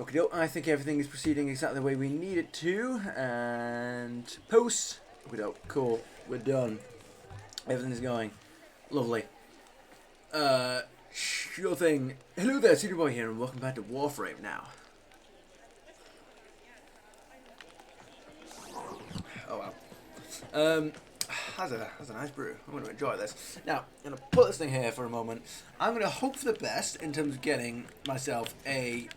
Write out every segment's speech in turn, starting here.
Okay, I think everything is proceeding exactly the way we need it to, and post. Okay, cool, we're done. Everything's going lovely. Sure thing. Hello there, Cedar Boy here, and welcome back to Warframe now. Oh wow. That's a nice brew. I'm going to enjoy this. Now, I'm going to put this thing here for a moment. I'm going to hope for the best in terms of getting myself a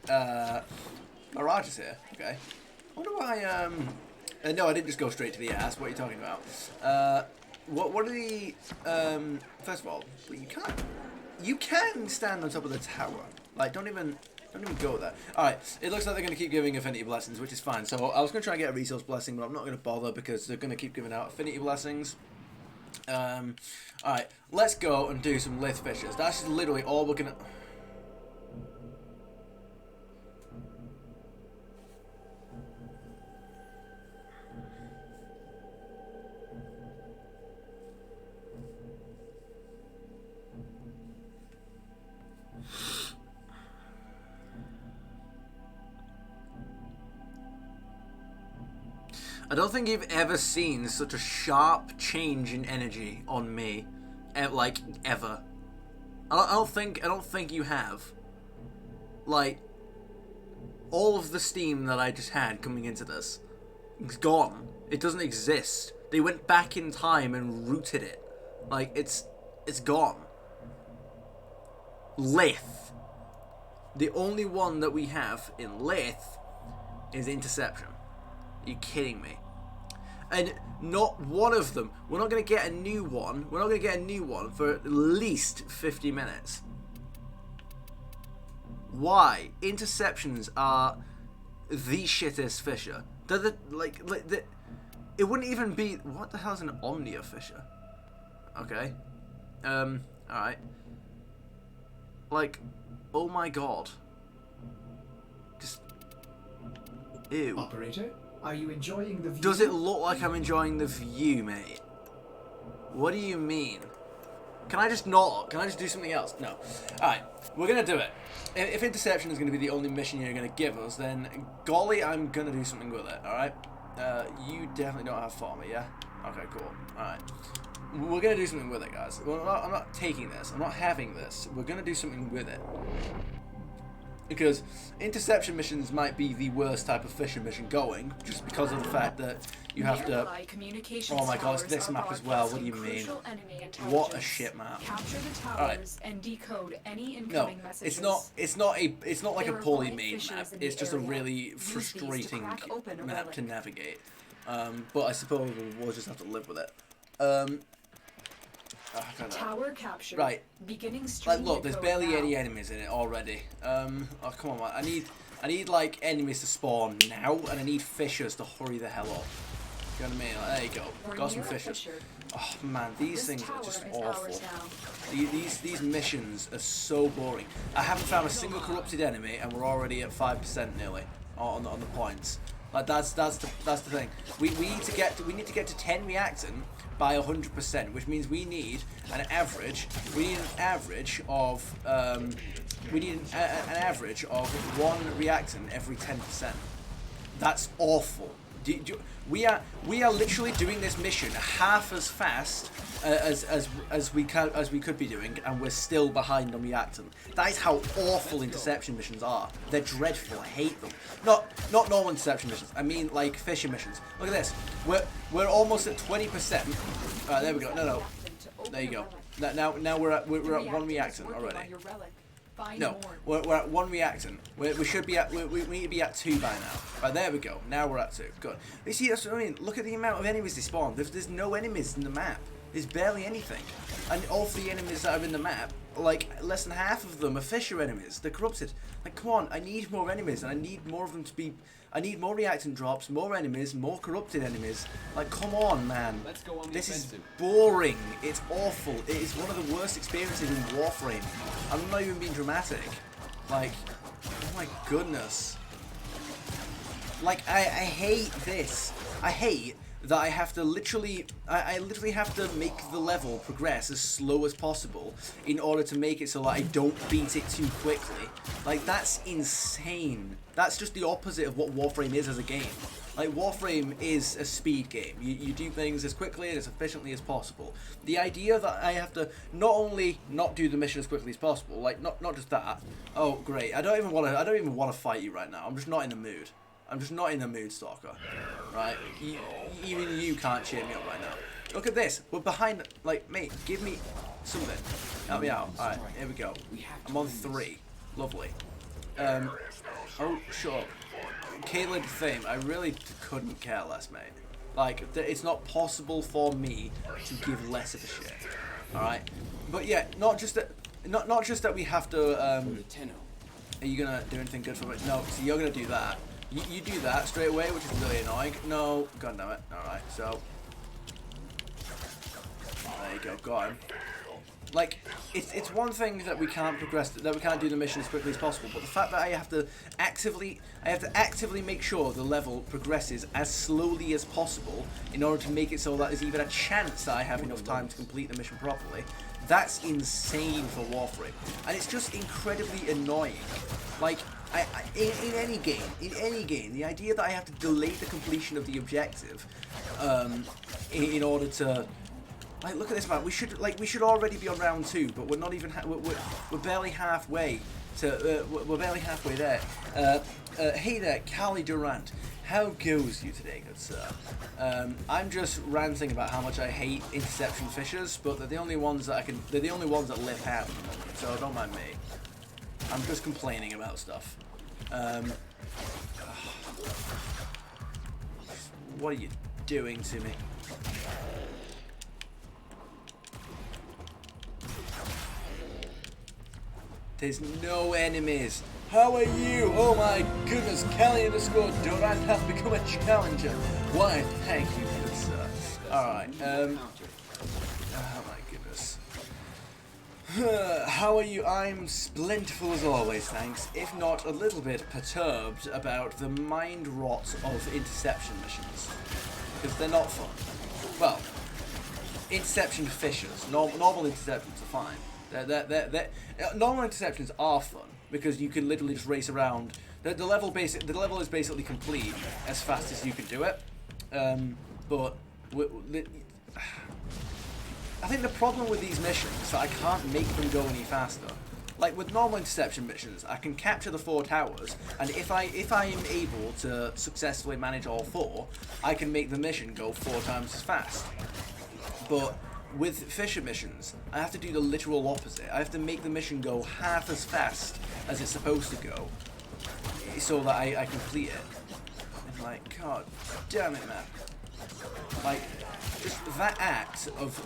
Mirages here. Okay. I wonder why. No, I didn't just go straight to the ass. What are you talking about? What are the? First of all, you can stand on top of the tower. Like, don't even go there. Alright, it looks like they're going to keep giving Affinity Blessings, which is fine. So I was going to try and get a Resource Blessing, but I'm not going to bother because they're going to keep giving out Affinity Blessings. Alright, let's go and do some Lith Fissures. That's just literally all we're going to... I don't think you've ever seen such a sharp change in energy on me, like ever. I don't think you have. Like, all of the steam that I just had coming into this, it's gone. It doesn't exist. They went back in time and rooted it. Like, it's gone. Lith. The only one that we have in Lith is Interception. Are you kidding me? And not one of them. We're not going to get a new one. We're not going to get a new one for at least 50 minutes. Why? Interceptions are the shittest fissure. They're it wouldn't even be... What the hell is an Omnia fissure? Okay. Alright. Like, oh my god. Just... Ew. Operator? Are you enjoying the view? Does it look like I'm enjoying the view, mate? What do you mean? Can I just not? Can I just do something else? No. Alright, we're going to do it. If Interception is going to be the only mission you're going to give us, then golly, I'm going to do something with it, alright? You definitely don't have for me, yeah? Okay, cool. Alright. We're going to do something with it, guys. I'm not taking this. I'm not having this. We're going to do something with it. Because interception missions might be the worst type of fissure mission going, just because of the fact that you have to... Oh my god, it's this map as well, what do you mean? What a shit map. Alright. No, it's not like a poorly made map, it's just a really frustrating map to navigate. But I suppose we'll just have to live with it. Tower capture. Right. Beginning like, look, there's barely any enemies in it already. Oh, come on, man. I need like enemies to spawn now, and I need fissures to hurry the hell up. You know what I mean? Like, there you go. Got some fissures. Oh man, these things are just awful. These missions are so boring. I haven't found a single corrupted enemy, and we're already at 5% nearly on the points. Like that's the thing. We need to get to 10 reactant by 100%, which means we need an average. We need an average of an average of 1 reactant every 10%. That's awful. We are literally doing this mission half as fast as we could be doing, and we're still behind on reactant. That is how awful interception missions are. They're dreadful. I hate them. Not normal interception missions. I mean like fissure missions. Look at this. We're almost at 20%. There we go. No. There you go. Now we're at 1 reactant already. No, we're at 1 reactant. We should be at we need to be at 2 by now. Right, there we go. Now we're at 2. Good. You see, that's what I mean. Look at the amount of enemies they spawn. There's no enemies in the map. There's barely anything. And all 3 enemies that are in the map, like less than half of them are fissure enemies. They're corrupted. Like, come on, I need more enemies, and I need more of them to be. I need more reactant drops, more enemies, more corrupted enemies. Like, come on, man. Let's go on the this offensive. is boring. It's awful. It is one of the worst experiences in Warframe. I'm not even being dramatic. Like, oh my goodness. Like, I hate this. I hate that I have to literally, I literally have to make the level progress as slow as possible in order to make it so that I don't beat it too quickly. Like, that's insane. That's just the opposite of what Warframe is as a game. Like, Warframe is a speed game. You do things as quickly and as efficiently as possible. The idea that I have to not only not do the mission as quickly as possible, like, not just that. Oh, great. I don't even want to fight you right now. I'm just not in the mood. I'm just not in the mood, Stalker. Right? Even you can't cheer me up right now. Look at this. We're behind. Like, mate, give me something. Help me out. Alright, here we go. I'm on 3. Lovely. Oh, shut up. Caitlyn Fame, I really couldn't care less, mate. Like, it's not possible for me to give less of a shit. Alright? But yeah, not just that we have to, are you gonna do anything good for me? No, so you're gonna do that. You do that straight away, which is really annoying. No, god damn it. Alright, so. There you go, got him. Like, it's one thing that we can't progress, that we can't do the mission as quickly as possible, but the fact that I have to actively make sure the level progresses as slowly as possible in order to make it so that there's even a chance that I have enough time to complete the mission properly, that's insane for Warframe. And it's just incredibly annoying. Like, in any game, the idea that I have to delay the completion of the objective in order to... Like, look at this, man. We should already be on round 2, but we're not even. We're barely halfway to. We're barely halfway there. Hey there, Callie Durant. How goes you today, good sir? I'm just ranting about how much I hate interception fissures, but they're the only ones that They're the only ones that live out, so don't mind me. I'm just complaining about stuff. What are you doing to me? There's no enemies. How are you? Oh my goodness, Callie_Durant has become a challenger. Why, thank you, good sir. Alright, oh my goodness. How are you? I'm splendidful as always, thanks. If not a little bit perturbed about the mind rot of interception missions. Because they're not fun. Well, interception fissures. Normal interceptions are fine. Normal interceptions are fun because you can literally just race around. The level is basically complete as fast as you can do it. But I think the problem with these missions is that I can't make them go any faster. Like with normal interception missions, I can capture the 4 towers, and if I am able to successfully manage all 4, I can make the mission go 4 times as fast. But with Fissure missions, I have to do the literal opposite. I have to make the mission go half as fast as it's supposed to go, so that I complete it. And like, god damn it, man! Like, just that act of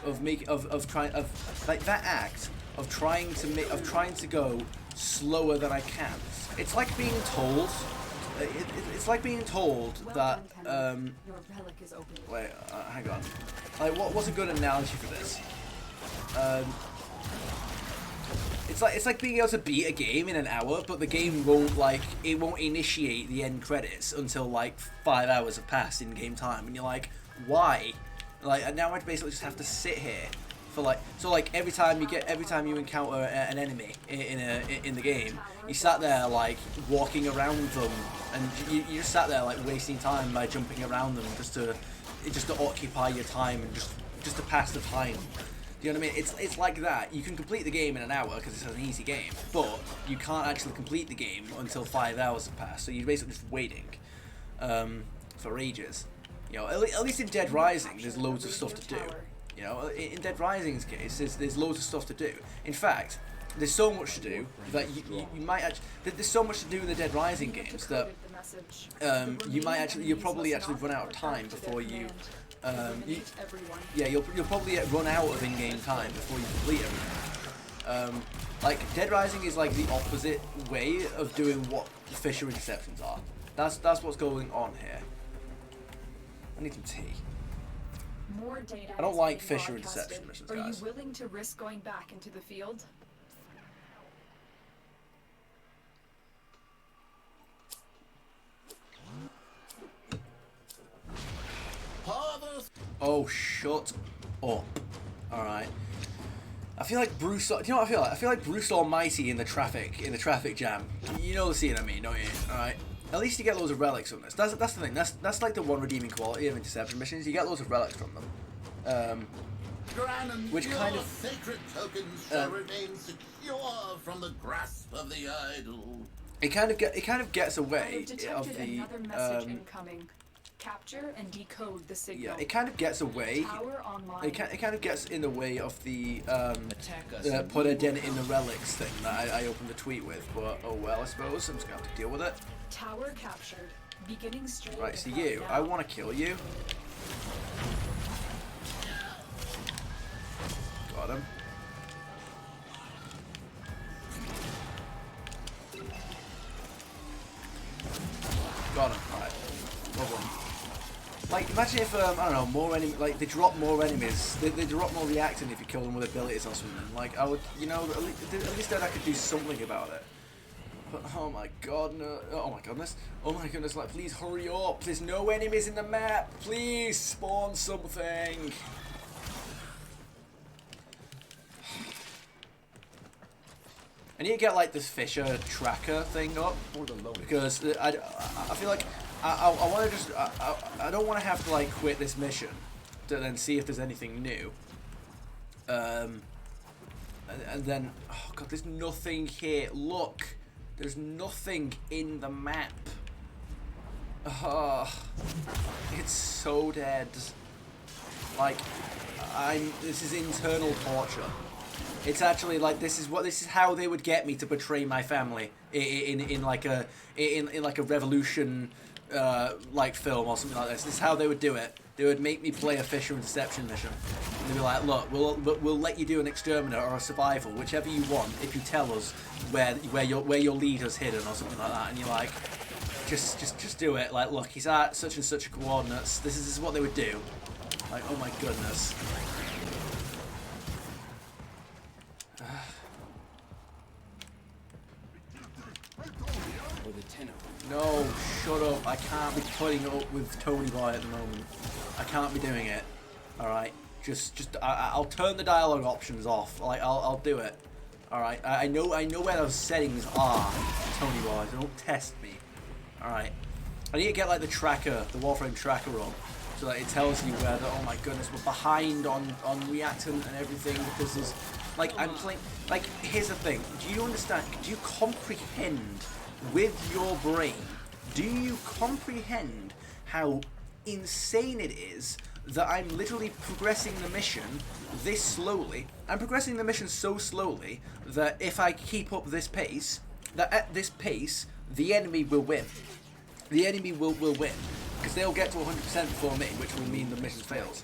trying to go slower than I can. It's like being told. It's like being told that. Wait, hang on. Like, what's a good analogy for this? It's like being able to beat a game in an hour, but the game won't initiate the end credits until like 5 hours have passed in game time, and you're like, why? Like, now I basically just have to sit here for like, so like every time you encounter an enemy in the game, you sat there like walking around them, and you just sat there like wasting time by jumping around them just to occupy your time and just to pass the time. Do you know what I mean? It's like that. You can complete the game in an hour because it's an easy game, but you can't actually complete the game until 5 hours have passed. So you're basically just waiting for ages. You know, at least in Dead Rising, there's loads of stuff to do. You know, in Dead Rising's case, there's loads of stuff to do. In fact, there's so much to do that you might actually. There's so much to do in the Dead Rising games that you'll probably actually run out of time before you. You'll probably run out of in-game time before you complete everything. Like Dead Rising is like the opposite way of doing what Fissure interceptions are. That's what's going on here. I need some tea. More data I don't like Fissure interception missions, guys. Are you willing to risk going back into the field? Father Oh, shut up. Alright. I feel like Bruce... Do you know what I feel like? I feel like Bruce Almighty in the traffic jam. You know the scene I mean, don't you? Alright. At least you get loads of relics from this. That's the thing. That's like the one redeeming quality of interception missions. You get loads of relics from them. Which kind of... sacred tokens shall remain secure from the grasp of the idol. It kind of gets away of the... Another message incoming. Capture and decode the signal. Yeah, it kind of gets away. Tower online. It kind of gets in the way of the put a dent in the relics thing that I opened the tweet with. But oh well, I suppose I'm just gonna have to deal with it. Tower captured. Beginning straight. Right, so you, I want to kill you. Got him. Got him. Alright. Lovely. Like, imagine if, I don't know, more like, they drop more enemies, they drop more reacting if you kill them with abilities or something. Like, I would, you know, at least then I could do something about it. But, oh my god, no, oh my goodness, like, please hurry up, there's no enemies in the map, please spawn something. I need to get, like, this Fisher tracker thing up, because I feel like I want to just, I don't want to have to, like, quit this mission to then see if there's anything new. And then, oh god, there's nothing here. Look, there's nothing in the map. Oh, it's so dead. Like, this is internal torture. It's actually like this is how they would get me to betray my family in like a revolution like film or something like this. This is how they would do it. They would make me play a Fisher interception mission. And they'd be like, look, we'll let you do an exterminator or a survival, whichever you want, if you tell us where your leader's hidden or something like that. And you're like, just do it. Like, look, he's at such and such coordinates. This is what they would do. Like, oh my goodness. No, shut up. I can't be putting up with Tony Boy at the moment. I can't be doing it. Alright. I'll turn the dialogue options off. Like, I'll do it. Alright. I know where those settings are, Tony Boy. So don't test me. Alright. I need to get, like, the Warframe tracker up. So that it tells you where oh my goodness, we're behind on reactant and everything, because there's, like, I'm playing, like, here's the thing. Do you understand? Do you comprehend with your brain, do you comprehend how insane it is that I'm literally progressing the mission this slowly? I'm progressing the mission so slowly that if I keep up this pace, that at this pace, the enemy will win. The enemy will win. Because they'll get to 100% before me, which will mean the mission fails.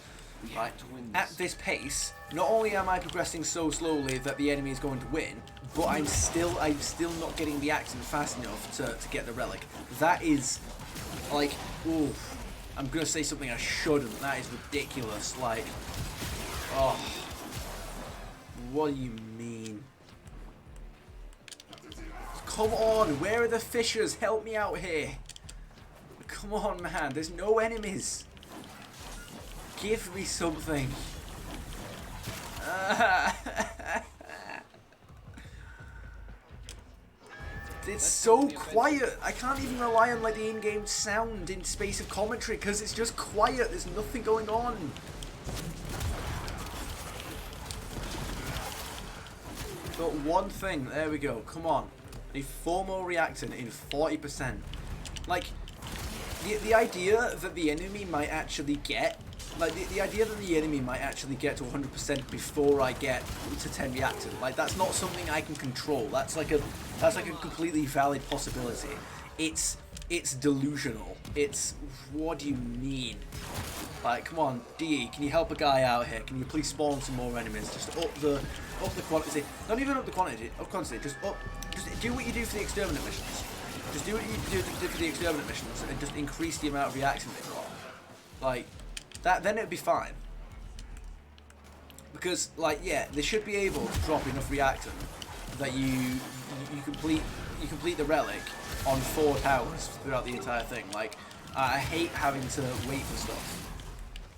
Right? At this pace, not only am I progressing so slowly that the enemy is going to win, but I'm still not getting the action fast enough to get the relic. That is, like, oof. I'm gonna say something I shouldn't. That is ridiculous. Like, oh, what do you mean? Come on, where are the fishers? Help me out here. Come on, man. There's no enemies. Give me something. It's so quiet. I can't even rely on, like, the in-game sound in space of commentary because it's just quiet. There's nothing going on. Got one thing. There we go. Come on. A 4 more reactant in 40%. Like, the idea that the enemy might actually get, like, the idea that the enemy might actually get to 100% before I get to 10 reactant, like, that's not something I can control. That's like a completely valid possibility. It's delusional. It's, what do you mean? Like, come on, DE, can you help a guy out here? Can you please spawn some more enemies? Just up the quantity. Not even up the quantity. Just do what you do for the exterminate missions. Just do what you do for the exterminate missions and just increase the amount of reaction they've got. Like, that, then it'd be fine. Because, like, yeah, they should be able to drop enough reactant that you complete the relic on 4 towers throughout the entire thing. Like, I hate having to wait for stuff.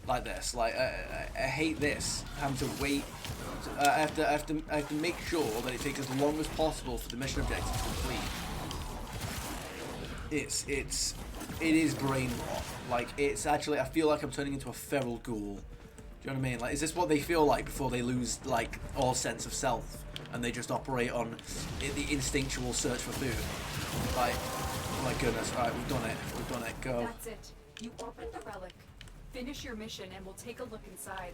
like this. Like I hate this. Having to wait. I have to make sure that it takes as long as possible for the mission objective to complete. It is brain rot. Like it's actually, I feel like I'm turning into a feral ghoul. Do you know what I mean? Like, is this what they feel like before they lose like all sense of self and they just operate on the instinctual search for food? Like, oh my goodness! All right, we've done it. We've done it. Go. That's it. You opened the relic. Finish your mission and we'll take a look inside.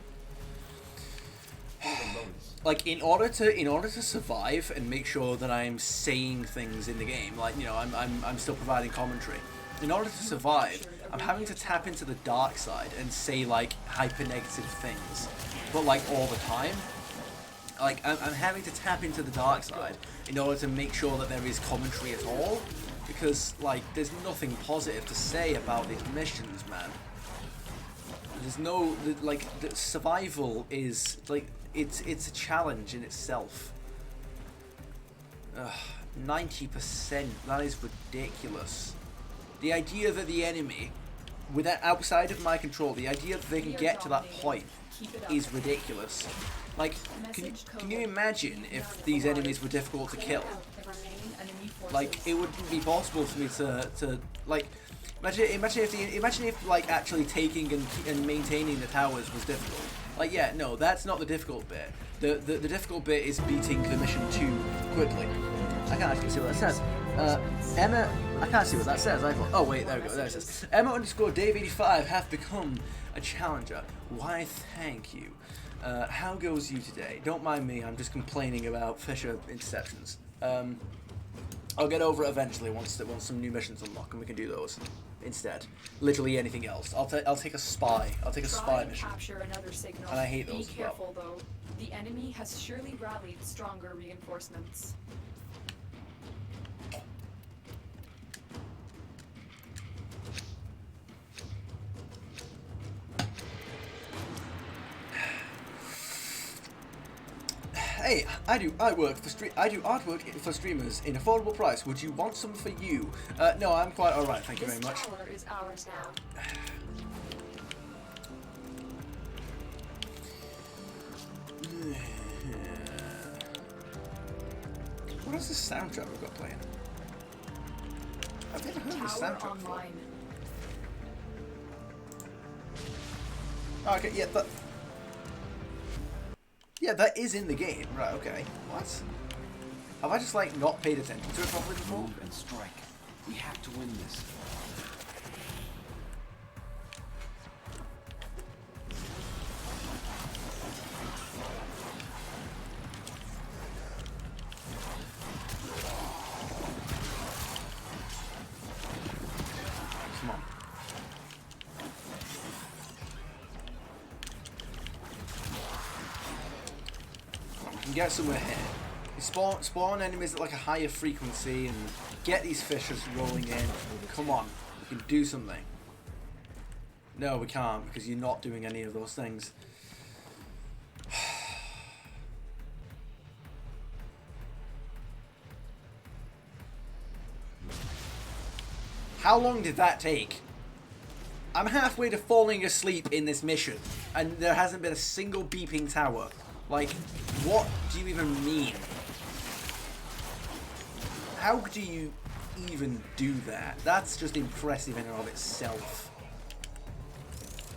Like in order to survive and make sure that I'm saying things in the game, like, you know, I'm still providing commentary. In order to survive, I'm having to tap into the dark side and say like hyper negative things, but like all the time. Like I'm having to tap into the dark side in order to make sure that there is commentary at all, because like there's nothing positive to say about these missions, man. There's no like the survival is like it's a challenge in itself. 90%, that is ridiculous. The idea that the enemy, without outside of my control, the idea that they can get to that point is ridiculous. Like, can you imagine if these enemies were difficult to kill? Like, it wouldn't be possible for me to like. Imagine if like actually taking and maintaining the towers was difficult. Like, yeah, no, that's not the difficult bit. The difficult bit is beating the mission too quickly. I can't actually see what that says. Emma, I can't see what that says. I thought, oh wait, there we go. There it says. Emma_Dave85 have become a challenger. Why, thank you. How goes you today? Don't mind me. I'm just complaining about FISSURE interceptions. I'll get over it eventually once some new missions unlock and we can do those instead. Literally anything else. I'll take a spy. I'll take a spy mission. Capture another signal. And I hate those. Be careful though. The enemy has surely rallied stronger reinforcements. Hey, I do artwork for streamers in affordable price. Would you want some for you? No, I'm quite alright, thank you very much. This tower is ours now. What is this soundtrack we've got playing? I've never heard this soundtrack before. Oh, okay, yeah, that is in the game. Right, okay. What? Have I just, like, not paid attention to it properly before? Move and strike. We have to win this. Come on. We can get somewhere here. We spawn enemies at like a higher frequency and get these fissures rolling in. Come on, we can do something. No, we can't because you're not doing any of those things. How long did that take? I'm halfway to falling asleep in this mission and there hasn't been a single beeping tower. Like, what do you even mean? How do you even do that? That's just impressive in and of itself.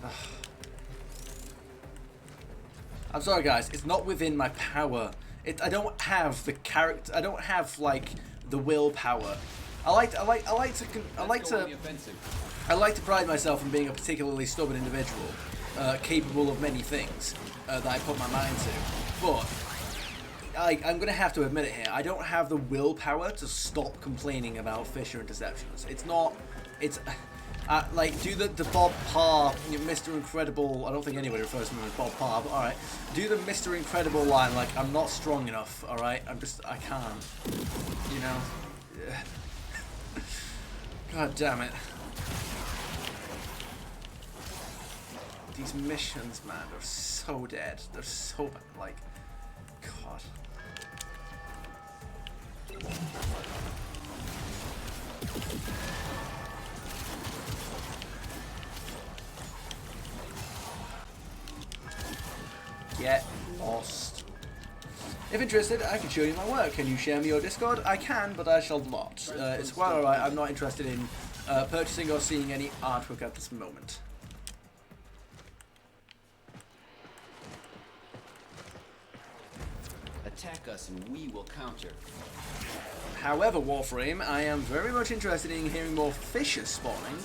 Ugh. I'm sorry guys, it's not within my power. I don't have the character, I don't have like the willpower. I like to pride myself on being a particularly stubborn individual, capable of many things that I put my mind to. But I'm gonna have to admit it here. I don't have the willpower to stop complaining about FISSURE interceptions. It's not. It's like do the Bob Parr, Mr. Incredible. I don't think anybody refers to him as Bob Parr, but all right. Do the Mr. Incredible line like I'm not strong enough. All right, I can't. You know. God damn it. These missions, man, they're so dead. They're so bad. Like, God. If interested, I can show you my work. Can you share me your Discord? I can, but I shall not. It's quite alright. I'm not interested in purchasing or seeing any artwork at this moment. Attack us and we will counter. However, Warframe, I am very much interested in hearing more fishes spawning,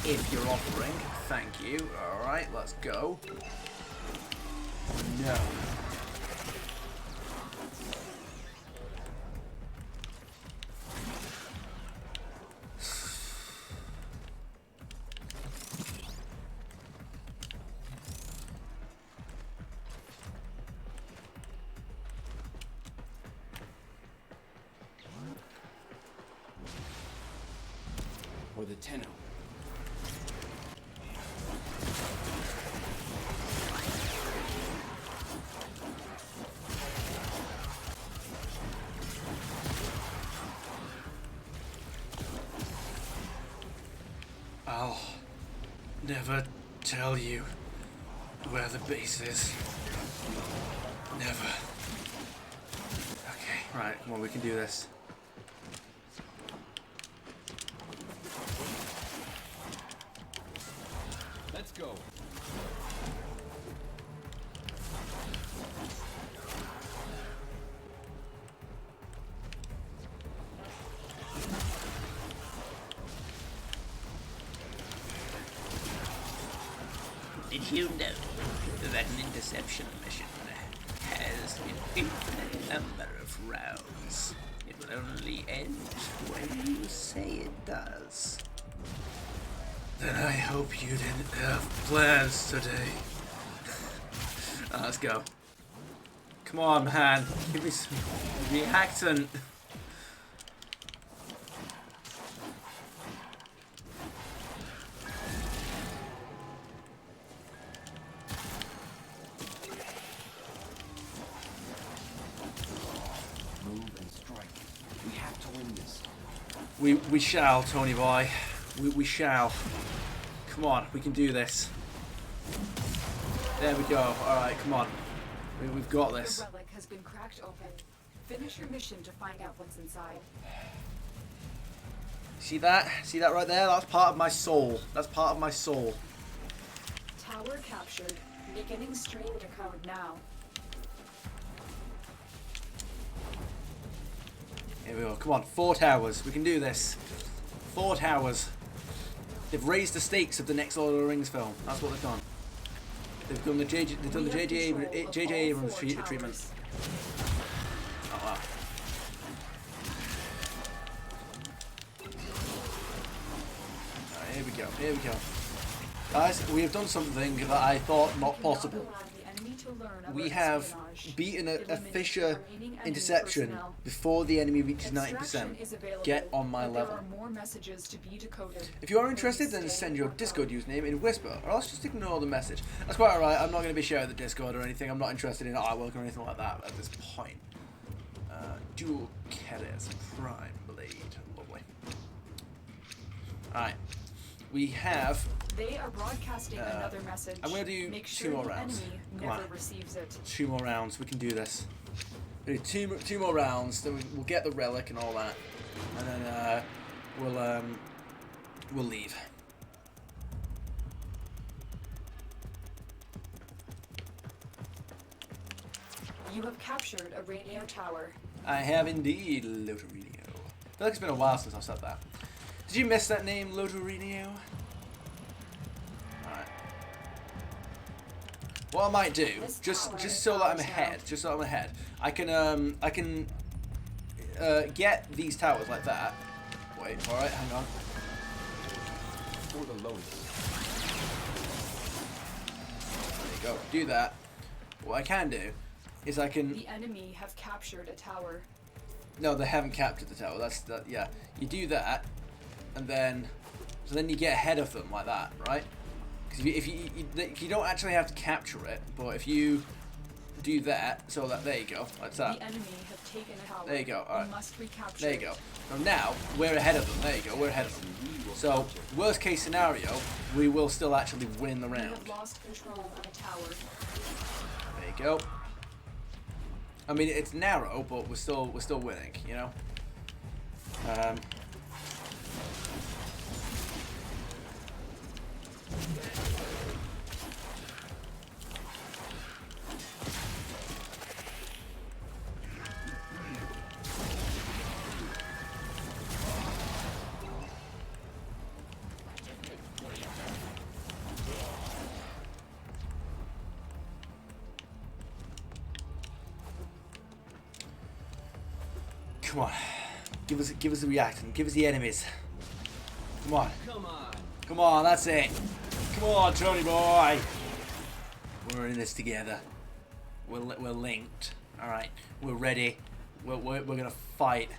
if you're offering. Thank you. Alright, let's go. No. Or the Tenno. I'll never tell you where the base is. Never. Okay, right, come on, we can do this. Let's go. Did you know that an interception mission has an infinite number of rounds? It will only end when you say it does. Then I hope you didn't have plans today. Let's go. Come on, man. Give me some reactant. Move and strike. We have to win this. We shall, Tony boy. We shall. Come on, we can do this. There we go. Alright, come on. We've got this. The relic has been cracked open. Finish your mission to find out what's inside. See that? See that right there? That's part of my soul. That's part of my soul. Tower captured. Beginning stream decode now. Here we go. Come on, 4 towers. We can do this. 4 towers. They've raised the stakes of the next Lord of the Rings film. That's what they've done. They've done the J.J. Abrams treatment. Oh wow. Right, here we go. Here we go. Guys, we have done something that I thought not possible. We have beaten a Fissure interception before the enemy reaches 90%. Get on my level. If you are interested, then send your Discord username in Whisper, or else just ignore the message. That's quite alright, I'm not going to be sharing the Discord or anything. I'm not interested in artwork or anything like that at this point. Dual Keres, Prime Blade. Lovely. Alright. We have... They are broadcasting another message. I'm going to do Make 2 sure more the rounds. enemy Come never on. receives it. 2 more rounds. We can do this. We'll do two more rounds. Then we'll get the relic and all that, and then we'll leave. You have captured a radio tower. I have indeed, Lotorino. I feel like it's been a while since I've said that. Did you miss that name, Lotorino? Alright. What I might do, just so that I'm ahead, I can get these towers like that. Wait, alright, hang on. For the lowest. There you go. Do that. What I can do is I can... The enemy have captured a tower. No, they haven't captured the tower. That's that. Yeah, you do that, and then so then you get ahead of them like that, right? Because if you don't actually have to capture it, but if you do that, so that there you go, like that. The enemy have taken a tower. There you go. All right. We must recapture. There you go. So now we're ahead of them. There you go. We're ahead of them. So worst case scenario, we will still actually win the We round. have lost control of a tower. There you go. I mean, it's narrow, but we're still winning, you know. Come on, give us the reactant, give us the enemies. Come on, come on, that's it. Come on, Tony boy. We're in this together. We're linked. All right, we're ready. We're gonna fight.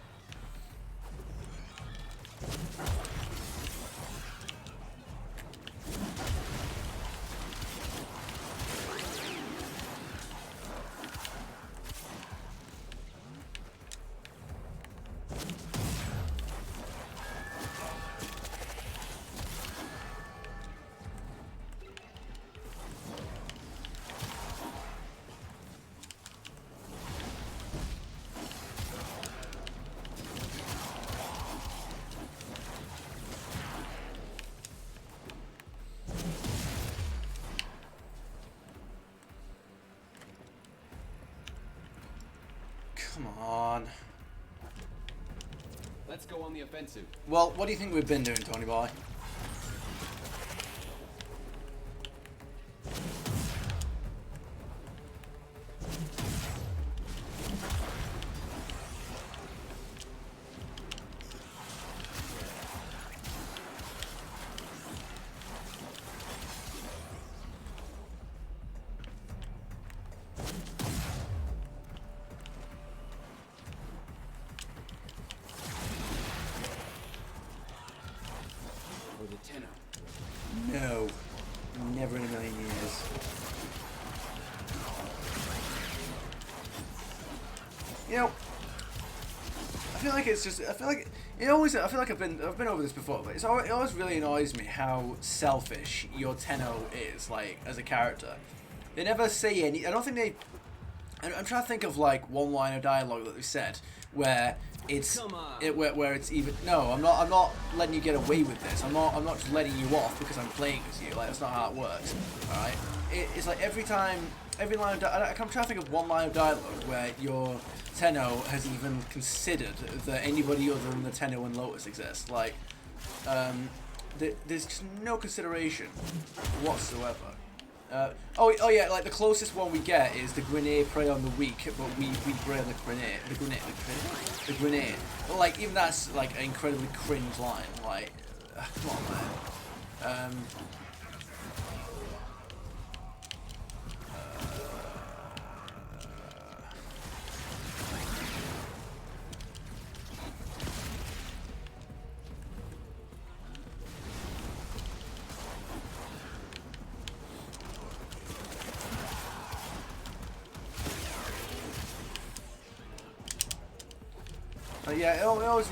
Come on. Let's go on the offensive. Well, what do you think we've been doing, Tony boy? For the tenor. No, never in a million years. You know, I feel like it's just. I feel like it always. I feel like I've been over this before, but it always really annoys me how selfish your Tenno is, like as a character. They never say any. I don't think they. I'm trying to think of like one line of dialogue that they said where it's where it's even. No, I'm not letting you get away with this. I'm not just letting you off because I'm playing as you. Like that's not how it works. All right. It's like every line of dialogue. I'm trying to think of one line of dialogue where your Tenno has even considered that anybody other than the Tenno and Lotus exists. Like, there's just no consideration whatsoever. Oh yeah, like the closest one we get is the grenade prey on the weak, but we prey on the grenade. But like even that's like an incredibly cringe line. Like, come on, man. Yeah, it always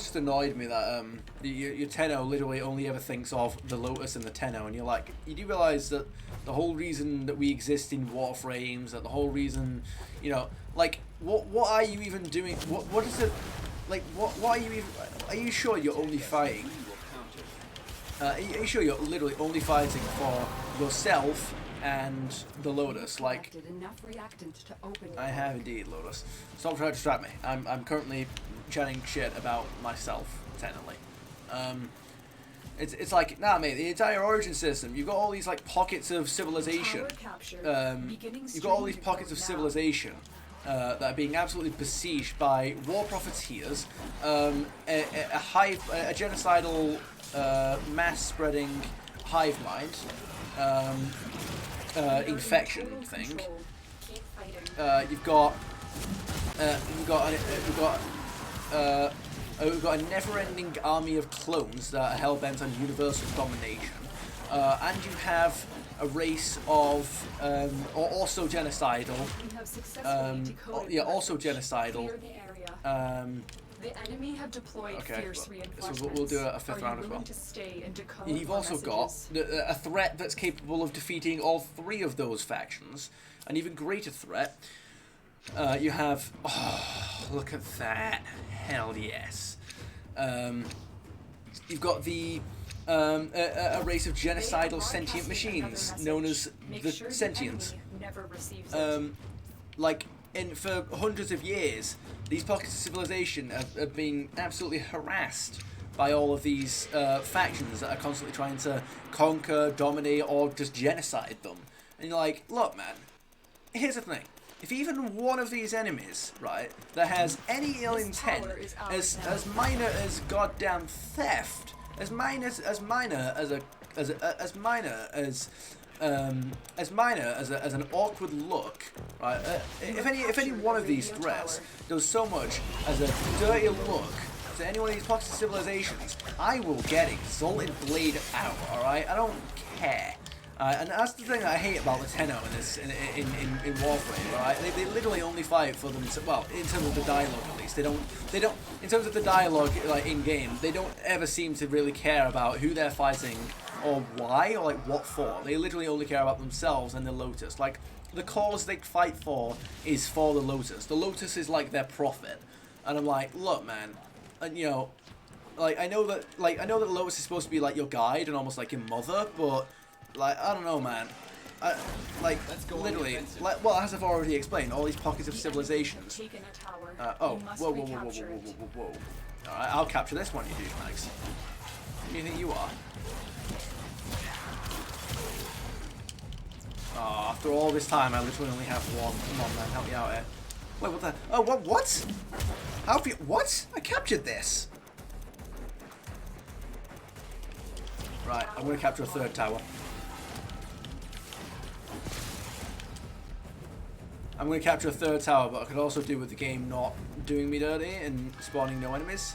just annoyed me that your Tenno literally only ever thinks of the Lotus and the Tenno, and you're like, you do realize that the whole reason that we exist in Warframes, that the whole reason, you know, like what are you even doing? What is it? Like what are you even? Are you sure you're only fighting? Are you sure you're literally only fighting for yourself and the Lotus? Like, I have indeed, Lotus. Stop trying to distract me. I'm currently chatting shit about myself, technically. It's like, nah, mate, the entire Origin system, you've got all these like pockets of civilization. You've got all these pockets of civilization that are being absolutely besieged by war profiteers, a genocidal, mass-spreading hive mind, infection thing. We've got a never-ending army of clones that are hell-bent on universal domination, and you have a race of also genocidal. Also genocidal. The enemy have deployed fierce reinforcements. So we'll do a fifth round as well. You've also got a threat that's capable of defeating all three of those factions. An even greater threat You have... Oh, look at that. Hell yes. You've got the... a race of genocidal sentient machines known as the Sentients. Like, for hundreds of years, these pockets of civilization have been absolutely harassed by all of these factions that are constantly trying to conquer, dominate, or just genocide them. And you're like, look, man, here's the thing. If even one of these enemies, right, that has any ill intent, as minor as goddamn theft, as minor as an awkward look, right? If any one of these threats does so much as a dirty look to any one of these pockets of civilizations, I will get Exalted Blade out. All right, I don't care. And that's the thing that I hate about the Tenno in this in Warframe, right? They literally only fight for them. Well, in terms of the dialogue, at least they don't. In terms of the dialogue, like in game, they don't ever seem to really care about who they're fighting or why or like what for. They literally only care about themselves and the Lotus. Like the cause they fight for is for the Lotus. The Lotus is like their profit, and I'm like, look, man, and you know, like I know that the Lotus is supposed to be like your guide and almost like your mother, but like, I don't know, man. Literally, well, as I've already explained, all these pockets of civilizations. Whoa. Alright, I'll capture this one, you douchebags. Who do you think you are? Oh, after all this time, I literally only have one. Come on, man, help me out here. Wait, what the? Oh, what? How have you? What? I captured this. Right, I'm gonna capture a third tower. I'm going to capture a third tower, but I could also do with the game not doing me dirty and spawning no enemies.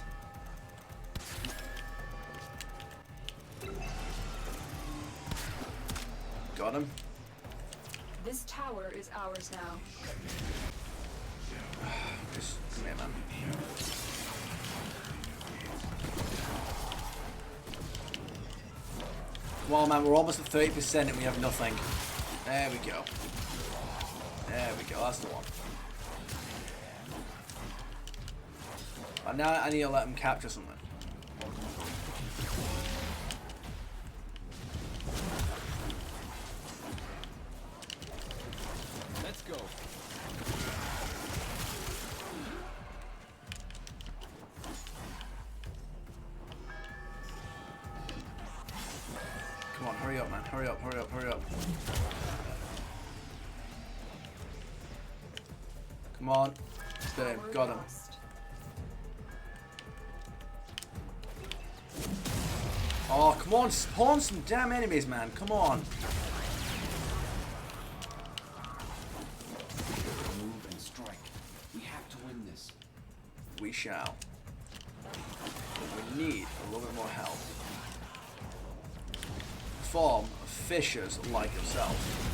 Got him. This tower is ours now. Just come here, man. Well, man, we're almost at 30% and we have nothing. There we go. There we go, that's the one. But now I need to let him capture something. Let's go. Come on, hurry up, man. Hurry up. Come on. There, got him. Oh, come on, spawn some damn enemies, man. Come on. Move and strike. We have to win this. We shall. But we need a little bit more help. Form of fissures like himself.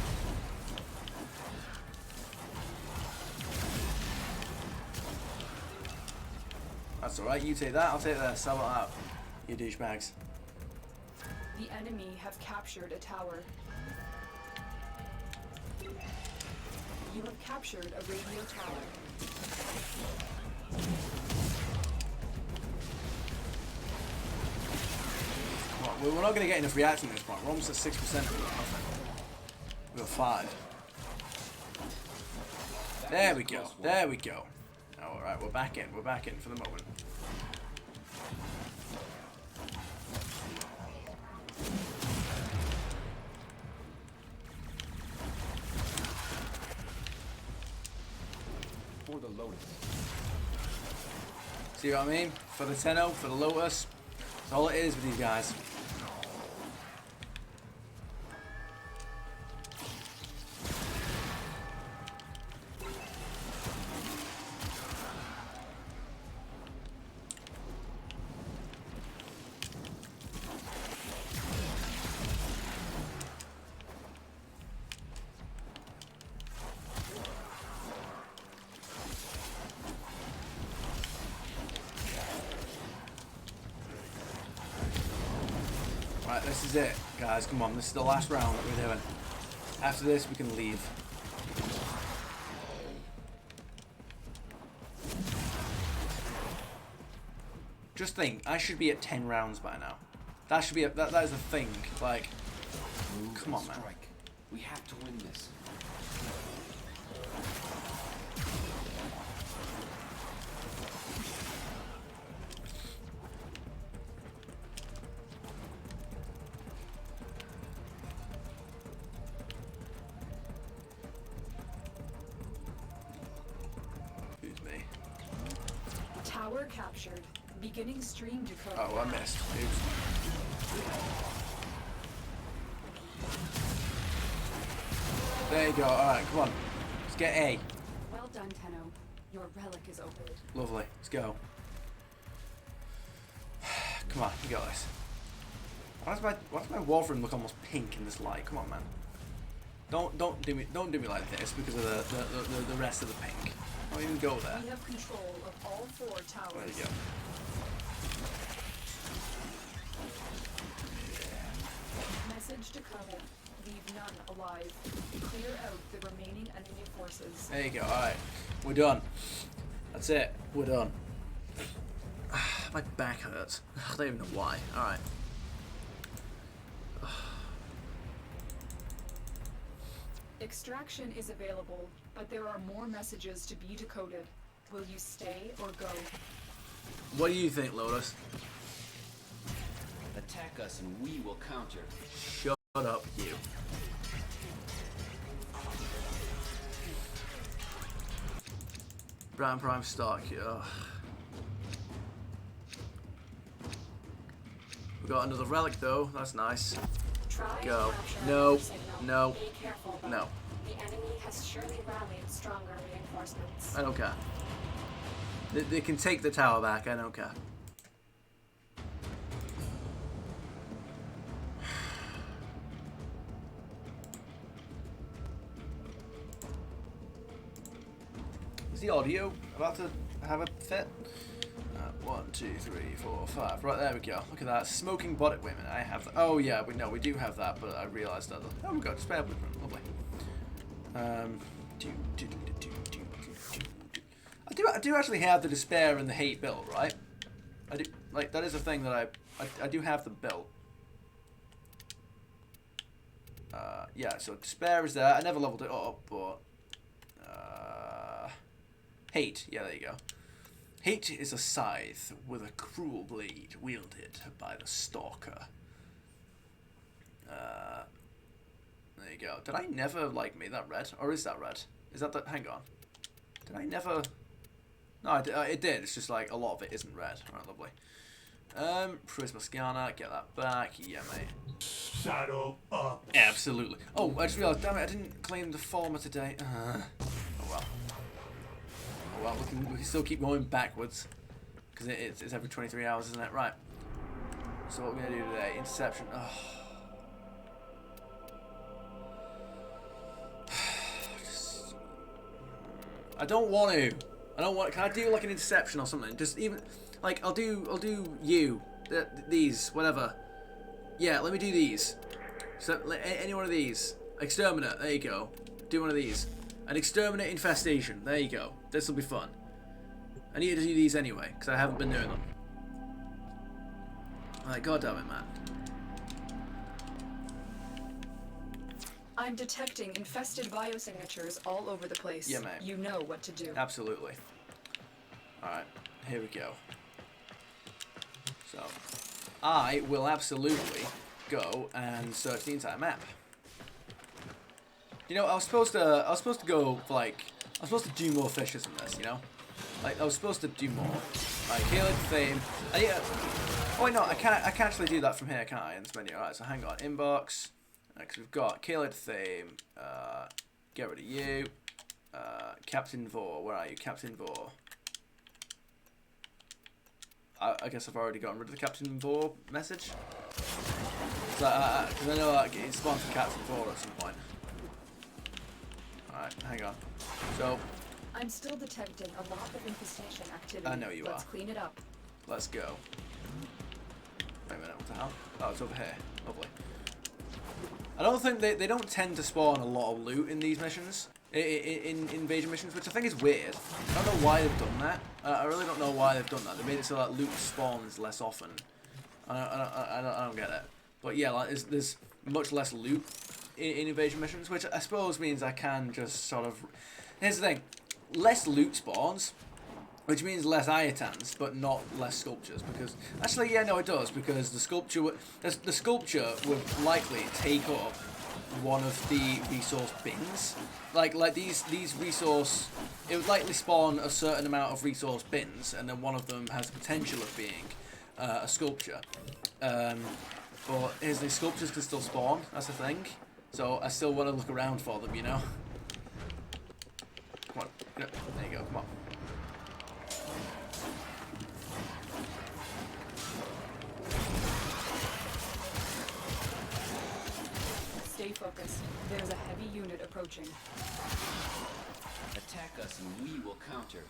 That's alright, you take that, I'll take that. How about that, you douchebags? The enemy have captured a tower. You have captured a radio tower. Come on, we're not going to get enough reaction at this point. We're almost at 6%. We've got 5. There we go. There we go. Alright, we're back in. We're back in for the moment. For the Lotus. See what I mean? For the Tenno, for the Lotus. That's all it is with these guys. Right, this is it, guys. Come on, this is the last round that we're doing. After this, we can leave. just think, I should be at 10 rounds by now. That should be that is a thing. Like, Move come and on, man. strike. We have to win this. Excuse me. Tower captured. Beginning stream decode. Oh, I missed. Oops. There you go. Alright, come on. Let's get A. Well done, Tenno. Your relic is opened. Lovely. Let's go. Come on, you got this. Why does my Warframe look almost pink in this light? Come on, man. Don't do me like this because of the rest of the pink. Don't even go there. We have control of all 4 towers. There you go. Message decoded. Leave none alive. Clear out the remaining enemy forces. There you go. Alright. We're done. That's it. We're done. My back hurts. I don't even know why. Alright. Extraction is available, but there are more messages to be decoded. Will you stay or go? What do you think, Lotus? Attack us and we will counter. Shut up, you. Brown Prime stock. Ugh. We got another relic though. That's nice. Try Go. to capture No. our signal. No. Be careful. No. The enemy has surely rallied stronger reinforcements. I don't care. They can take the tower back. I don't care. Is the audio about to have a fit? 1, 2, 3, 4, 5. Right, there we go. Look at that. Smoking body women. I have that. Oh, yeah, we do have that, but I realised that. Oh, we got a spare blueprint. Lovely. I do actually have the despair and the hate built, right? I do, like, that is a thing that I do have them built. Yeah, so despair is there. I never leveled it up, but hate. Yeah, there you go. Hate is a scythe with a cruel blade wielded by the stalker. There you go. Did I never, like, make that red? Or is that red? Is that the... Hang on. Did I never... No, it did. It's just, like, a lot of it isn't red. Alright, lovely. Prisma Scanner. Get that back. Yeah, mate. Shadow up. Absolutely. Oh, I just realised, damn it, I didn't claim the former today. Oh, well. Oh, well, we can still keep going backwards. Because it's every 23 hours, isn't it? Right. So what we're going to do today, interception. Oh. I don't want to. I don't want. Can I do like an interception or something? Just even like I'll do you these whatever. Yeah, let me do these. So any one of these. Exterminate. There you go. Do one of these. An exterminate infestation. There you go. This will be fun. I need to do these anyway because I haven't been doing them. Like, God damn it, man. I'm detecting infested biosignatures all over the place. Yeah, mate. You know what to do. Absolutely. Alright, here we go. So, I will absolutely go and search the entire map. You know, I was supposed to go for, like, I was supposed to do more fishes in this, you know? Like, I was supposed to do more. Like, healing, fame. Oh wait, no, I can't actually do that from here, can't I, in this menu? Alright, so hang on, inbox. Because we've got Caled Thame, get rid of you, Captain Vor, where are you, Captain Vor? I guess I've already gotten rid of the Captain Vor message. Because I know that it's spawned for Captain Vor at some point. Alright, hang on. So, I'm still detecting a lot of infestation activity. I know you Let's are. clean it up. let's go. Wait a minute, what the hell? Oh, it's over here. Lovely. I don't think they don't tend to spawn a lot of loot in these missions. in invasion missions, which I think is weird. I don't know why they've done that. I really don't know why they've done that. They made it so that loot spawns less often. I don't get it. But yeah, like there's much less loot in invasion missions, which I suppose means I can just sort of. Here's the thing: less loot spawns, which means less Iotans, but not less sculptures. Because actually, yeah, no, it does, because the sculpture would likely take up one of the resource bins. Like these resource, it would likely spawn a certain amount of resource bins, and then one of them has the potential of being a sculpture. But here's the sculptures can still spawn. That's the thing. So I still want to look around for them, you know. Come on, there you go. Come on. Stay focused. There's a heavy unit approaching. Attack us and we will counter.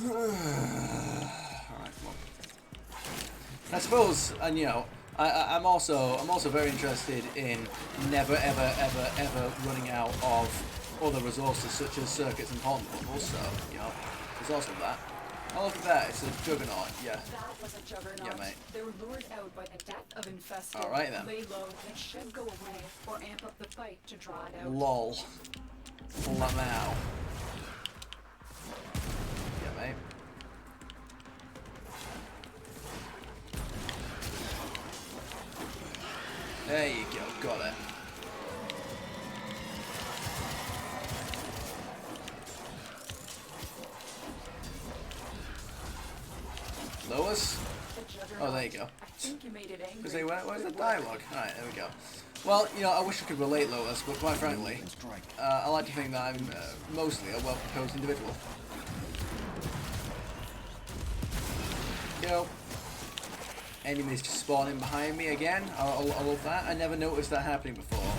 Alright, come on. I suppose, and you know, I'm also very interested in never ever running out of other resources such as circuits and pond bubbles. So you know, there's also that. Oh, look at that! It's a juggernaut. Yeah. That was a juggernaut. Yeah, mate. They were lured out by the death of infested. All right, then. Lay low. It should go away or amp up the fight to draw it out. Lol. Pull that now. Yeah, mate. There you go, got it. Lois? Oh, there you go. I think you made it angry. Because where's the dialogue? Alright, there we go. Well, you know, I wish I could relate Lois, but quite frankly, I like to think that I'm mostly a well-composed individual. You know, enemies just spawning behind me again. I love that. I never noticed that happening before.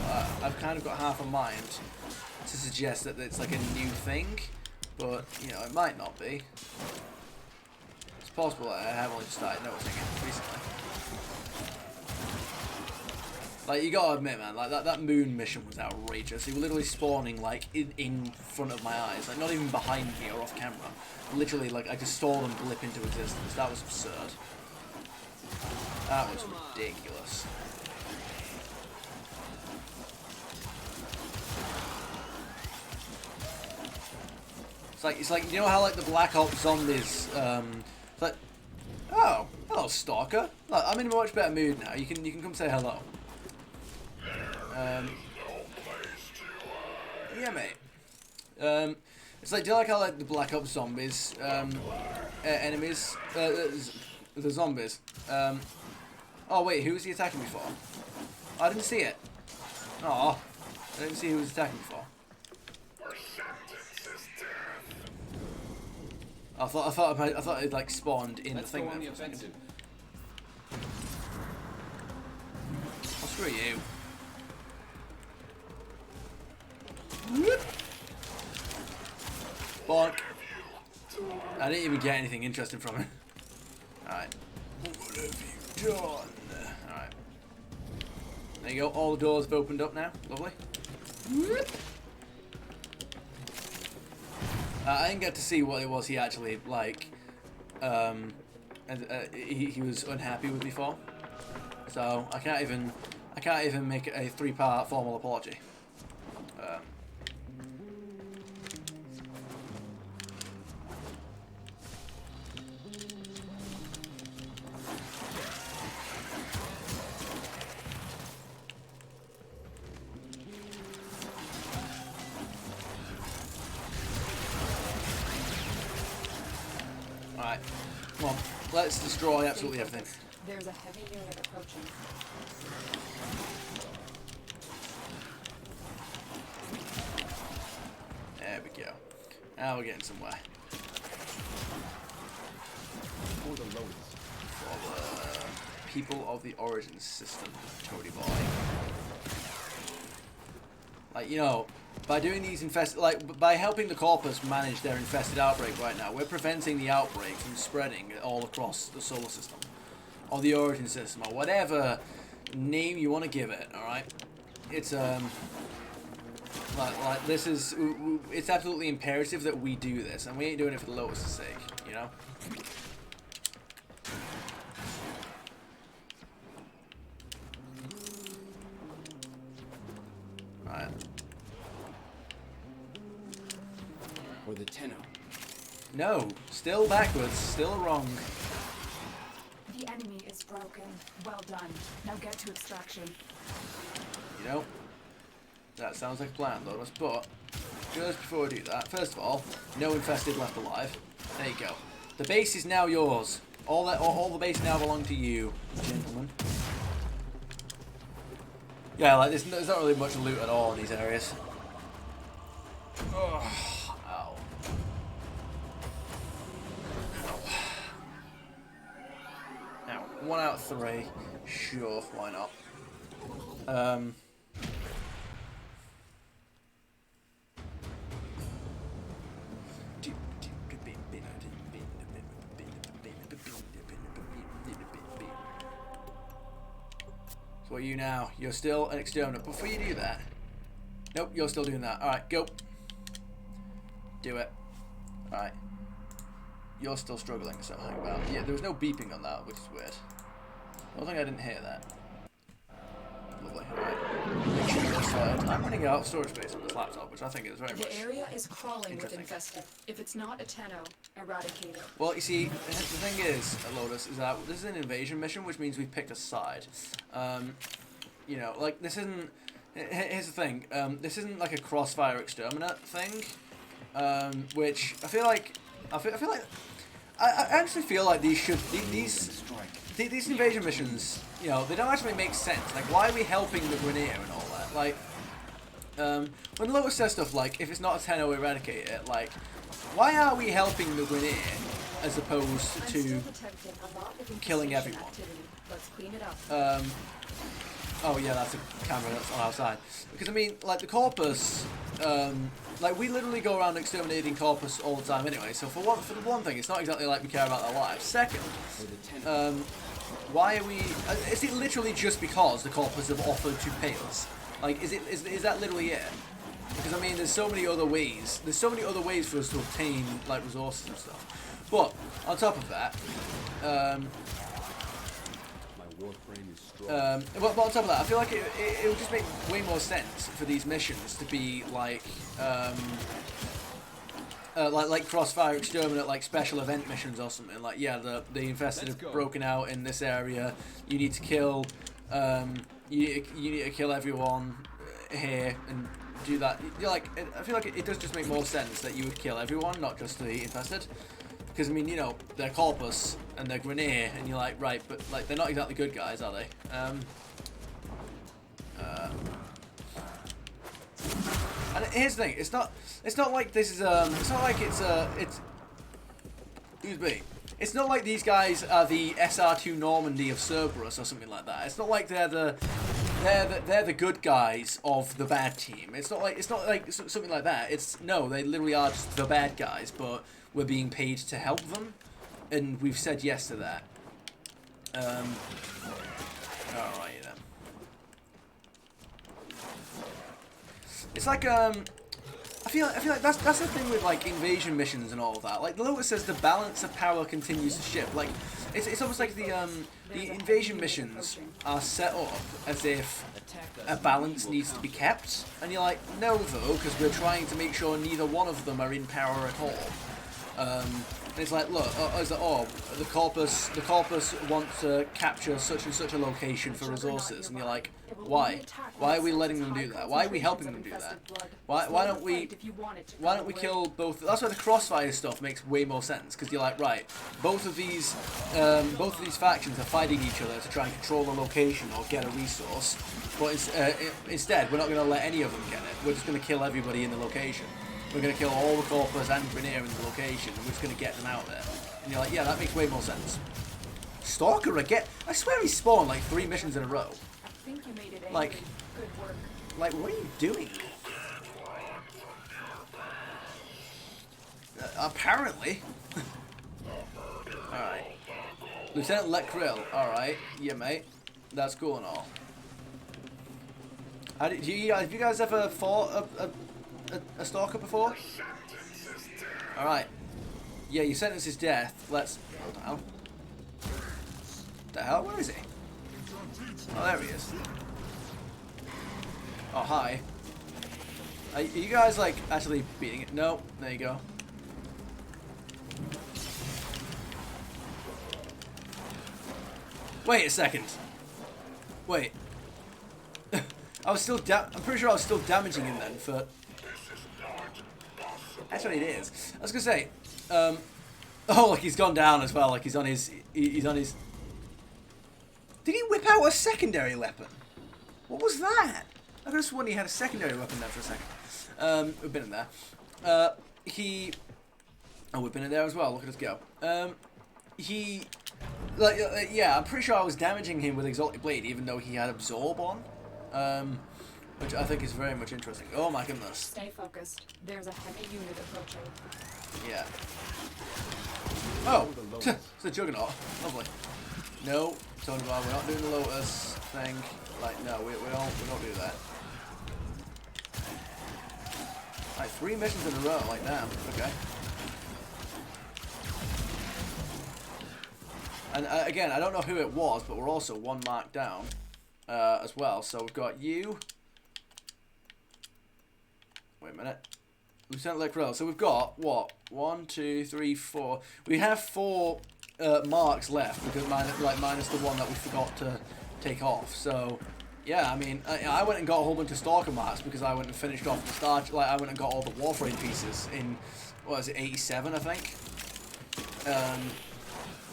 I've kind of got half a mind to suggest that it's like a new thing, but, you know, it might not be. It's possible that I have only just started noticing it recently. Like, you gotta admit, man, like that moon mission was outrageous. They were literally spawning, like, in front of my eyes. Like, not even behind me or off camera. Literally, like, I just saw them blip into existence. That was absurd. That was ridiculous. It's like you know how like the Black Ops zombies it's like, oh, hello Stalker. Look, I'm in a much better mood now. You can come say hello. Yeah, mate. It's like, do you like how like the Black Ops zombies enemies the zombies oh wait, who was he attacking me for? I didn't see it. Oh, I didn't see who was attacking me for. I thought it like spawned in Let's the thing. go on Then the offensive. Oh, screw you. Bonk. I didn't even get anything interesting from it. Alright. What have you done? Alright. There you go. All the doors have opened up now. Lovely. I didn't get to see what it was he actually, like, he was unhappy with me for. So, I can't even make a 3-part formal apology. Alright, come on, let's destroy absolutely everything. There's a heavy unit approaching. There we go. Now we're getting somewhere. For the lowest. For the people of the Origins system, Toady Boy. Like, you know, by doing these by helping the Corpus manage their infested outbreak right now, we're preventing the outbreak from spreading all across the solar system, or the Origin system, or whatever name you want to give it. All right, it's Like this is, it's absolutely imperative that we do this, and we ain't doing it for the Lotus' sake, you know? Alright. Or the Tenno. No, still backwards, still wrong. The enemy is broken. Well done. Now get to extraction. You know, that sounds like a plan, Lotus, but just before we do that, first of all, no infested left alive. There you go. The base is now yours. All the base now belong to you, gentlemen. Yeah, like there's not really much loot at all in these areas. Ugh. Ow. Now, 1 out of 3. Sure, why not? So what are you now? You're still an exterminator. Before you do that... Nope, you're still doing that. Alright, go. Do it. Alright. You're still struggling, so hang about. Yeah, there was no beeping on that, which is weird. I don't think I didn't hear that. Lovely. Alright. Make sure you're started. I'm running out of storage space on this laptop, which I think is very much... The area is crawling with interesting. infested. If it's not a Tenno, eradicate it. Well, you see, the thing is, Lotus, is that this is an invasion mission, which means we've picked a side. You know, like, this isn't... Here's the thing, this isn't like a crossfire exterminate thing, which I feel like... I actually feel like these invasion missions, you know, they don't actually make sense. Like, why are we helping the Grenier and all that? Like, when Lotus says stuff like, if it's not a Tenno, eradicate it, like, why are we helping the Grenier as opposed to killing everyone? Let's clean it up. Oh yeah, that's a camera that's on outside. Because I mean, like the Corpus, like we literally go around exterminating Corpus all the time anyway. So for the one thing, it's not exactly like we care about their lives. Second, why are we? Is it literally just because the Corpus have offered to pay us? Like, is that literally it? Because I mean, there's so many other ways. There's so many other ways for us to obtain like resources and stuff. But on top of that, Warframe is strong. but on top of that, I feel like it would just make way more sense for these missions to be like crossfire exterminate, like special event missions or something. Like, yeah, the infested have broken out in this area. You need to kill, you need to kill everyone here and do that. You're like, I feel like it does just make more sense that you would kill everyone, not just the infested. Because, I mean, you know, they're Corpus and they're Grenier, and you're like, right, but, like, they're not exactly good guys, are they? And here's the thing, it's not like this is, it's not like it's excuse me. It's not like these guys are the SR2 Normandy of Cerberus or something like that. It's not like they're the good guys of the bad team. It's not like something like that. No, they literally are just the bad guys, but we're being paid to help them, and we've said yes to that. Alright then. It's like I feel like that's the thing with like invasion missions and all of that. Like the Lotus says, the balance of power continues to shift. Like it's almost like the invasion missions are set up as if a balance needs to be kept, and you're like, no though, because we're trying to make sure neither one of them are in power at all. And it's like, look, the Corpus want to capture such and such a location for resources, and you're like, why? Why are we letting them do that? Why are we helping them do that? Why don't we kill both? That's why the crossfire stuff makes way more sense, because you're like, right, both of these factions are fighting each other to try and control the location or get a resource, but instead we're not going to let any of them get it. We're just going to kill everybody in the location. We're going to kill all the Corpus and Grenier in the location, and we're just going to get them out there. And you're like, yeah, that makes way more sense. Stalker again? I swear he spawned like 3 missions in a row. I think you made it angry. Like, good work. like, what are you doing? Apparently. Alright. Lieutenant Let Krill. Alright. Yeah, mate. That's cool and all. Have you guys ever fought a stalker before? Alright. Yeah, your sentence is death. Let's... What the hell? The hell? Where is he? Oh, there he is. Oh, hi. Are you guys, like, actually beating it? No. There you go. Wait a second. Wait. I was still I'm pretty sure I was still damaging him then for... Actually, it is. I was gonna say, oh, like he's gone down as well. Like he's on his, he's on his. Did he whip out a secondary weapon? What was that? I could have sworn he had a secondary weapon there for a second. We've been in there. Oh, we've been in there as well. Look at us go. Yeah, I'm pretty sure I was damaging him with Exalted Blade, even though he had Absorb on. Which I think is very much interesting. Oh my goodness. Stay focused. There's a heavy unit approaching. Yeah. Oh, it's a Juggernaut. Lovely. No, Tony Bar, we're not doing the Lotus thing. Like, no, we don't do that. Like 3 missions in a row. Like, damn. Okay. And again, I don't know who it was, but we're also 1 mark down as well. So we've got you. Wait a minute. Lieutenant Leckrell. So we've got, what? 1, 2, 3, 4. We have 4 marks left, because minus the one that we forgot to take off. So, yeah, I mean, I went and got a whole bunch of Stalker marks because I went and finished off the start. Like, I went and got all the Warframe pieces in, what is it, 87, I think?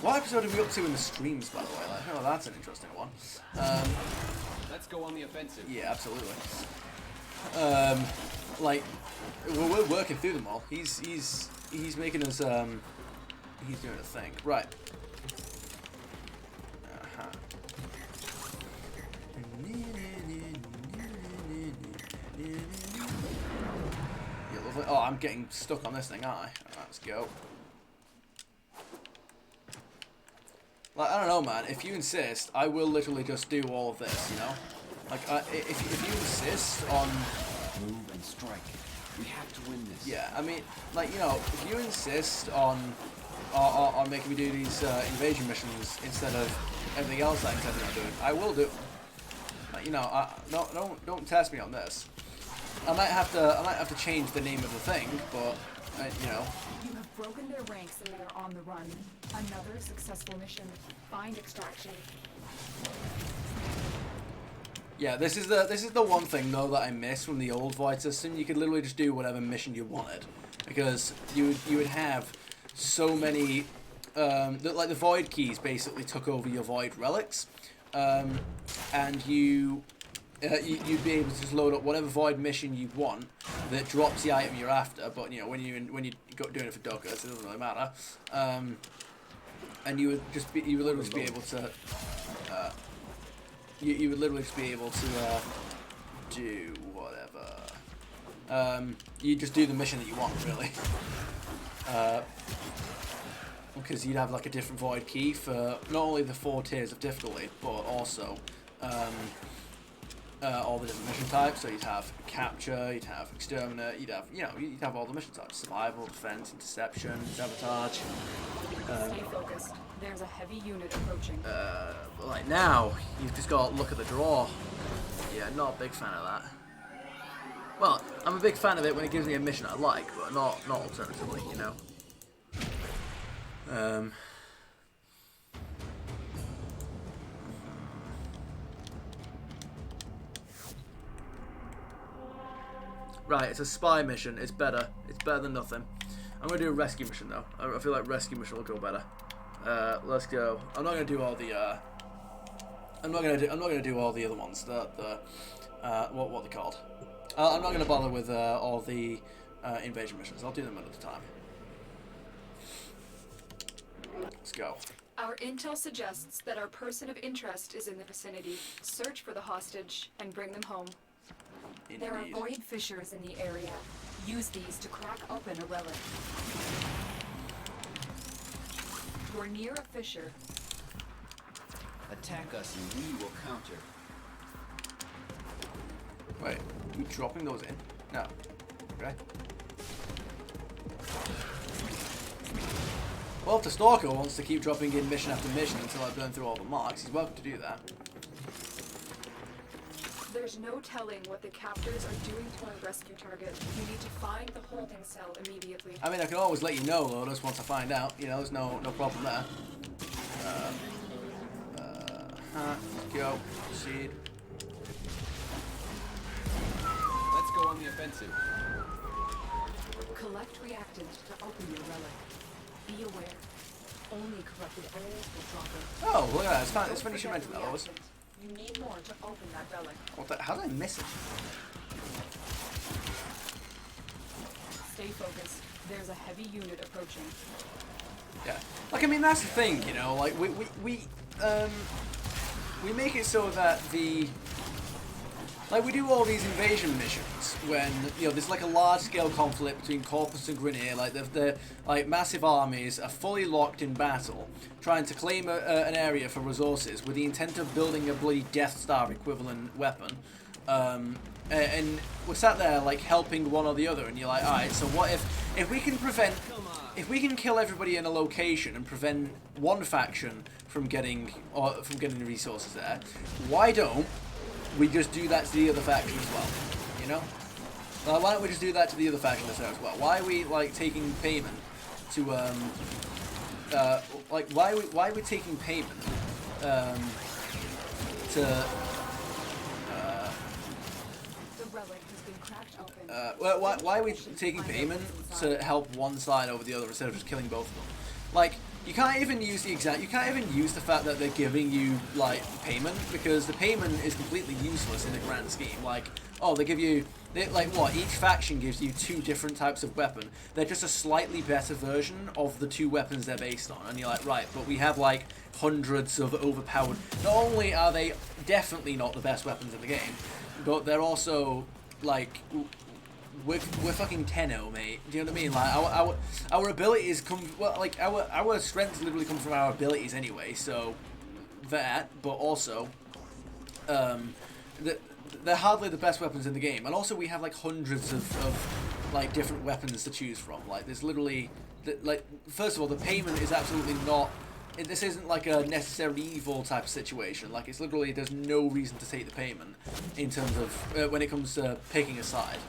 What episode are we up to in the streams, by the way? Like, oh, that's an interesting one. Let's go on the offensive. Yeah, absolutely. Like, we're working through them all. He's making us he's doing a thing. Right. Yeah, lovely. Oh, I'm getting stuck on this thing, aren't I? Alright, let's go. Like, I don't know, man. If you insist, I will literally just do all of this, you know? Like, if you insist on... Move and strike. We have to win this. Yeah, I mean, like, you know, if you insist on making me do these invasion missions instead of everything else I intended on doing, I will do them. Like, you know, don't test me on this. I might have to change the name of the thing, but you know. You have broken their ranks and they are on the run. Another successful mission. Find extraction. Yeah, this is the one thing though that I miss from the old Void system. You could literally just do whatever mission you wanted, because you would have so many like the Void keys basically took over your Void relics, and you'd be able to just load up whatever Void mission you want that drops the item you're after. But you know, when you go doing it for Dockers, it doesn't really matter. And you would literally just be able to. You would literally just be able to do whatever. You just do the mission that you want, really. Because you'd have like a different Void key for not only the 4 tiers of difficulty, but also all the different mission types. So you'd have capture, you'd have exterminate, you'd have all the mission types: survival, defense, interception, sabotage. Stay focused. There's a heavy unit approaching. Like now, you've just got to look at the draw. Yeah, not a big fan of that. Well, I'm a big fan of it when it gives me a mission I like, but not alternatively, you know. Right, it's a spy mission. It's better. It's better than nothing. I'm gonna do a rescue mission though. I feel like rescue mission will go better. Let's go. I'm not gonna do all the. I'm not gonna do all the other ones. What they're called. I'm not gonna bother with all the invasion missions. I'll do them another time. Let's go. Our intel suggests that our person of interest is in the vicinity. Search for the hostage and bring them home. Indeed. There are void fissures in the area. Use these to crack open a relic. You're near a fissure. Attack us and we will counter. Wait, keep dropping those in? No. Okay. Well, if the Stalker wants to keep dropping in mission after mission until I burn through all the marks, he's welcome to do that. There's no telling what the captors are doing to our rescue target. You need to find the holding cell immediately. I mean, I can always let you know, Lotus, once I find out. You know, there's no problem there. Let's go. Proceed. Let's go on the offensive. Collect reactants to open your relic. Be aware. Only corrupted areas will drop it. Oh, look at that. It's fine. It's Don't funny you forget mentioned that, Lotus. reactants. You need more to open that relic. What the? How did I miss it? Stay focused. There's a heavy unit approaching. Yeah. Like, I mean, that's the thing, you know. Like, we make it so that the... Like, we do all these invasion missions when, you know, there's like a large-scale conflict between Corpus and Grineer. Like, the like massive armies are fully locked in battle, trying to claim an area for resources with the intent of building a bloody Death Star equivalent weapon. And we're sat there like helping one or the other, and you're like, all right, so what if we can prevent, if we can kill everybody in a location and prevent one faction from getting the resources there, why don't we just do that to the other faction as well? You know, why don't we just do that to the other faction as well? Why are we like taking payment to like why are we taking payment to The relic has been cracked open. why are we taking payment to help one side over the other instead of just killing both of them? Like, you can't even use the fact that they're giving you like payment, because the payment is completely useless in the grand scheme. Like, oh, they give you like what? Each faction gives you 2 different types of weapon. They're just a slightly better version of the 2 weapons they're based on, and you're like, right, but we have like hundreds of overpowered. Not only are they definitely not the best weapons in the game, but they're also like. We're fucking 10-0, mate. Do you know what I mean? Like our abilities come, well, like our strengths literally come from our abilities anyway. So that, but also, they're hardly the best weapons in the game, and also we have like hundreds of like different weapons to choose from. Like there's literally, like, first of all, the payment is absolutely not. This isn't like a necessarily evil type of situation. Like, it's literally, there's no reason to take the payment in terms of when it comes to picking a side.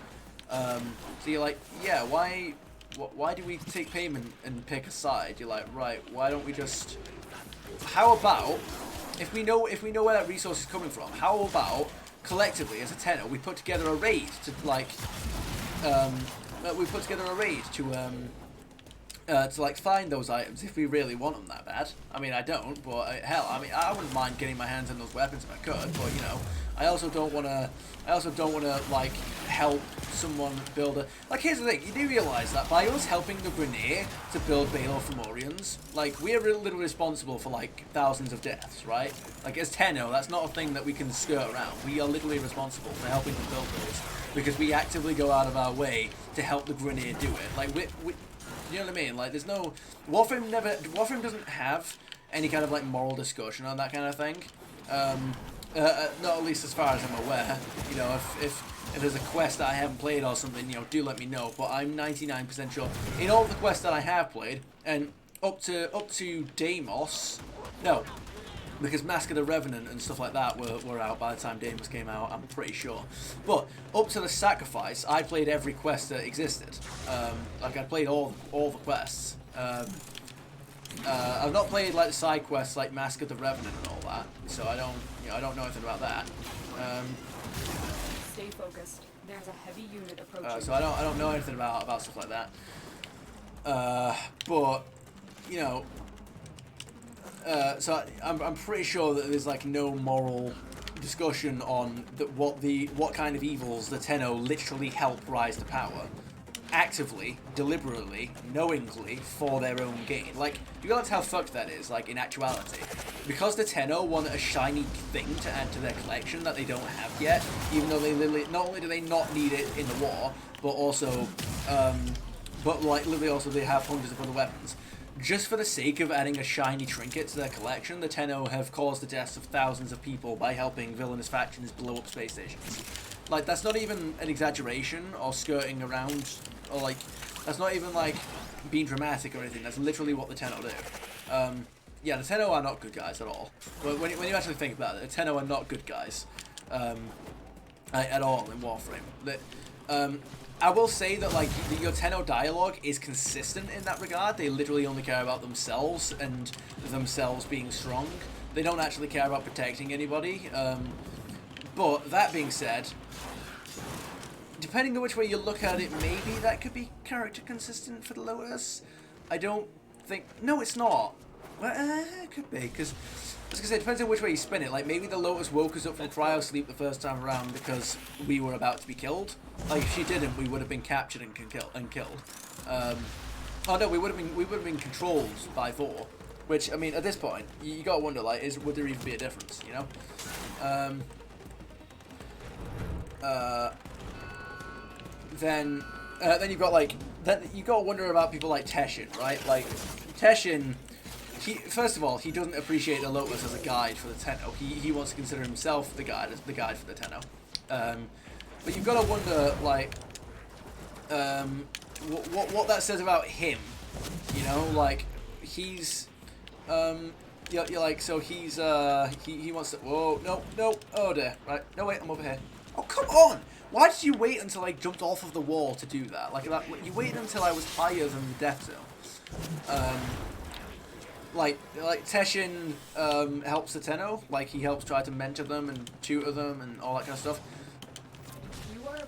So you're like, yeah, why do we take payment and pick a side? You're like, right, why don't we just... How about, if we know where that resource is coming from, how about, collectively, as a tenor, we put together a raid to, like, to like find those items if we really want them that bad. I mean, I don't, but hell, I mean, I wouldn't mind getting my hands on those weapons if I could, but you know, I also don't want to like help someone build a... Like, here's the thing, you do realise that by us helping the Grineer to build Baelor Fomorians, like, we're literally responsible for like thousands of deaths, right? Like, as Tenno, that's not a thing that we can skirt around. We are literally responsible for helping to build those, because we actively go out of our way to help the Grineer do it. Like, we you know what I mean? Like, there's no... Warframe doesn't have any kind of, like, moral discussion on that kind of thing. Not at least as far as I'm aware. You know, if there's a quest that I haven't played or something, you know, do let me know. But I'm 99% sure. In all of the quests that I have played, and up to Deimos... No, because Mask of the Revenant and stuff like that were out by the time Deimos came out, I'm pretty sure. But up to the Sacrifice, I played every quest that existed. Like, I played all the quests. I've not played like the side quests like Mask of the Revenant and all that, so I don't know anything about that. Stay focused. There's a heavy unit approaching. So I don't know anything about stuff like that. But you know. So I'm pretty sure that there's like no moral discussion on what kind of evils the Tenno literally help rise to power, actively, deliberately, knowingly, for their own gain. Like, you realize how fucked that is, like, in actuality. Because the Tenno want a shiny thing to add to their collection that they don't have yet, even though they literally, not only do they not need it in the war, but also, literally also they have hundreds of other weapons. Just for the sake of adding a shiny trinket to their collection, the Tenno have caused the deaths of thousands of people by helping villainous factions blow up space stations. Like, that's not even an exaggeration or skirting around, or like, that's not even like being dramatic or anything. That's literally what the Tenno do. Yeah, the Tenno are not good guys at all. When you actually think about it, the Tenno are not good guys at all in Warframe. I will say that like your Tenno dialogue is consistent in that regard. They literally only care about themselves and themselves being strong. They don't actually care about protecting anybody. But that being said, depending on which way you look at it, maybe that could be character consistent for the Lotus. I don't think... No, it's not. Well, it could be, because... I was going to say, it depends on which way you spin it. Like, maybe the Lotus woke us up from cryo sleep the first time around because we were about to be killed. Like, if she didn't, we would have been captured and killed. Oh no, we would have been controlled by Thor. Which, I mean, at this point, you gotta wonder, like, would there even be a difference, you know? Then you've got, like, you gotta wonder about people like Teshin, right? Like, Teshin... First of all, he doesn't appreciate the Lotus as a guide for the Tenno. He wants to consider himself the guide for the Tenno. But you've got to wonder, like, what that says about him. You know, like, he's, you're like, so he's, he wants to. Whoa, no, oh dear, right? No, wait, I'm over here. Oh, come on! Why did you wait until I jumped off of the wall to do that? Like that, you waited until I was higher than the death zone. Like Teshin helps the Tenno, like he helps try to mentor them and tutor them and all that kind of stuff.